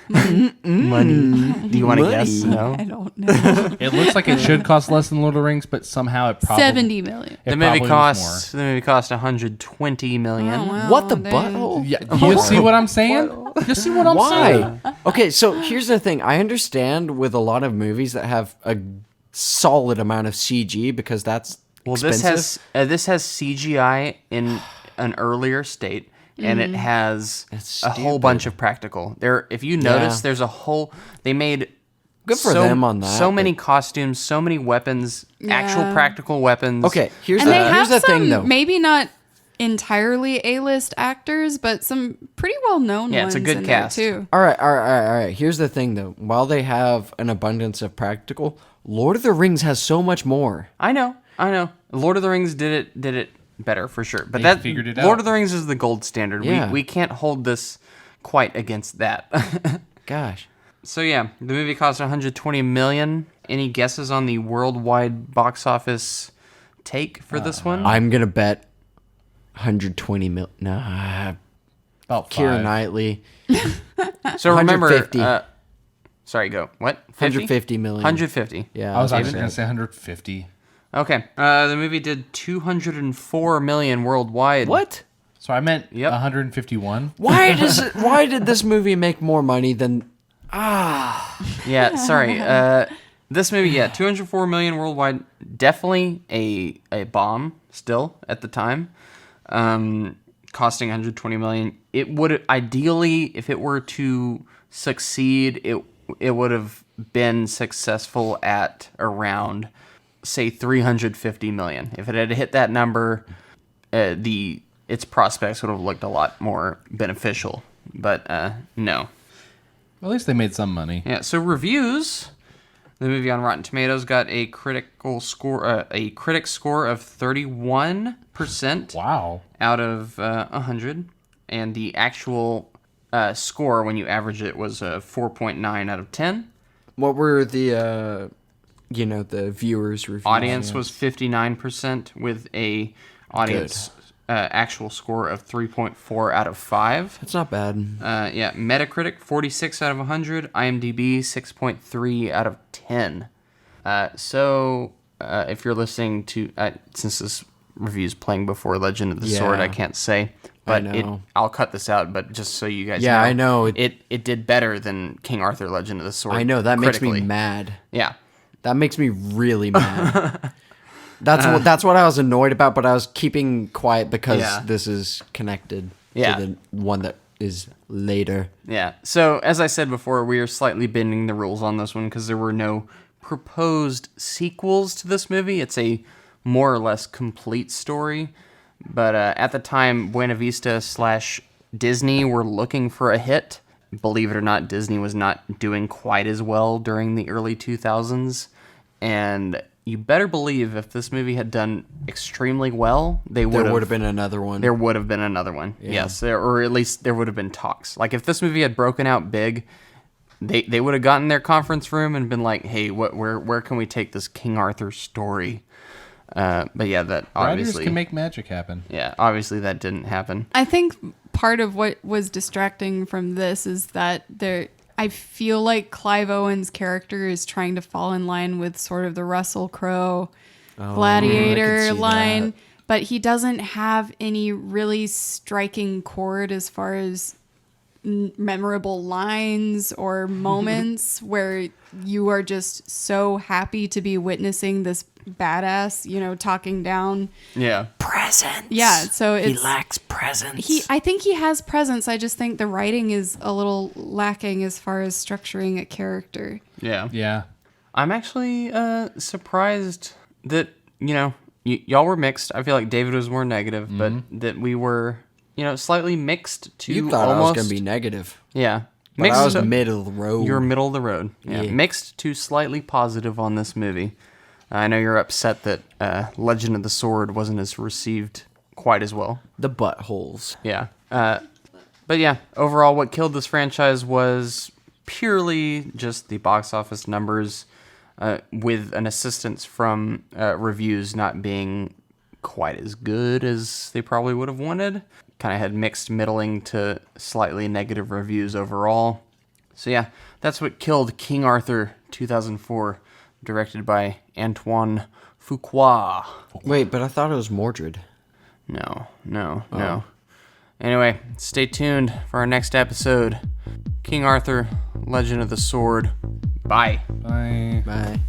Money. Do you want to guess? No. I don't know. It looks like it should cost less than Lord of the Rings, but somehow it probably 70 million. it The movie probably was costs 120 million. Oh, wow, What the dang. butthole? more. You see what I'm saying? You see what I'm saying? Why? Okay, so here's the thing. I understand with a lot of movies that have a solid amount of CG because that's expensive. This has CGI in an earlier state, and it has That's a whole stupid. bunch of practical. If you notice, Yeah. there's a whole. They made Good for them on that. So many costumes, so many weapons, actual practical weapons. Okay, here's And they have the some, thing, though. maybe not entirely A-list actors, but some pretty well-known Yeah, ones it's a good in cast. there, too. All right. Here's the thing, though. While they have an abundance of practical, Lord of the Rings has so much more. I know. Lord of the Rings did it better for sure. But They figured it out. Lord of the Rings is the gold standard. Yeah. We can't hold this quite against that. Gosh. So yeah, the movie cost 120 million. Any guesses on the worldwide box office take for this one? I'm going to bet 120 mil. Nah. About Kiera 5. Knightley. So remember, 150. sorry, go. What? 150 million. 150. Yeah. I was David? actually going to say 150. Okay. The movie did 204 million worldwide. What? So I meant Yep. 151. Why did this movie make more money than... Yeah, sorry. This movie, 204 million worldwide. Definitely a bomb still at the time. Costing 120 million. It would ideally, if it were to succeed, it would have been successful at around, say, 350 million. If it had hit that number, its prospects would have looked a lot more beneficial. But no. At least they made some money. Yeah. So reviews. The movie on Rotten Tomatoes got a critic score of 31%. Wow. Out of 100, and the actual score when you average it was a 4.9 out of 10. What were the viewers' reviews? Audience was 59% with a audience actual score of 3.4 out of 5. That's not bad. Metacritic 46 out of 100, IMDb 6.3 out of 10. So if you're listening to since this review's playing before Legend of the Sword, I can't say, but I'll cut this out. But just so you guys know, I know it did better than King Arthur: Legend of the Sword. I know that makes critically. me mad. Yeah, That makes me really mad. That's what I was annoyed about, but I was keeping quiet because this is connected to the one that is later. yeah. So as I said before, we are slightly bending the rules on this one because there were no proposed sequels to this movie. It's a more or less complete story, but at the time, Buena Vista / Disney were looking for a hit. Believe it or not, Disney was not doing quite as well during the early 2000s, and you better believe if this movie had done extremely well, there would have been another one. There would have been another one. Yeah. Yes, or at least there would have been talks. Like if this movie had broken out big, they would have gotten their conference room and been like, "Hey, where can we take this King Arthur story?" But yeah, that Writers obviously can make magic happen. Yeah, obviously that didn't happen. I think part of what was distracting from this is that I feel like Clive Owen's character is trying to fall in line with sort of the Russell Crowe gladiator line, but he doesn't have any really striking chord as far as memorable lines or moments where you are just so happy to be witnessing this badass, talking down. Yeah. Presence. Yeah, so he it's lacks presence. I think he has presence. I just think the writing is a little lacking as far as structuring a character. Yeah. Yeah. I'm actually surprised that, y'all were mixed. I feel like David was more negative, but that we were, slightly mixed to You thought almost... I was going to be negative. Yeah. But Mixed I was to- middle of the road. You're middle of the road. Yeah. Yeah. Mixed to slightly positive on this movie. I know you're upset that Legend of the Sword wasn't as received quite as well. The buttholes. Yeah. But yeah, overall, what killed this franchise was purely just the box office numbers, with an assistance from reviews not being quite as good as they probably would have wanted. Kind of had mixed middling to slightly negative reviews overall. So yeah, that's what killed King Arthur 2004, directed by Antoine Fuqua. Wait, but I thought it was Mordred. No. Anyway, stay tuned for our next episode. King Arthur, Legend of the Sword. Bye. Bye. Bye.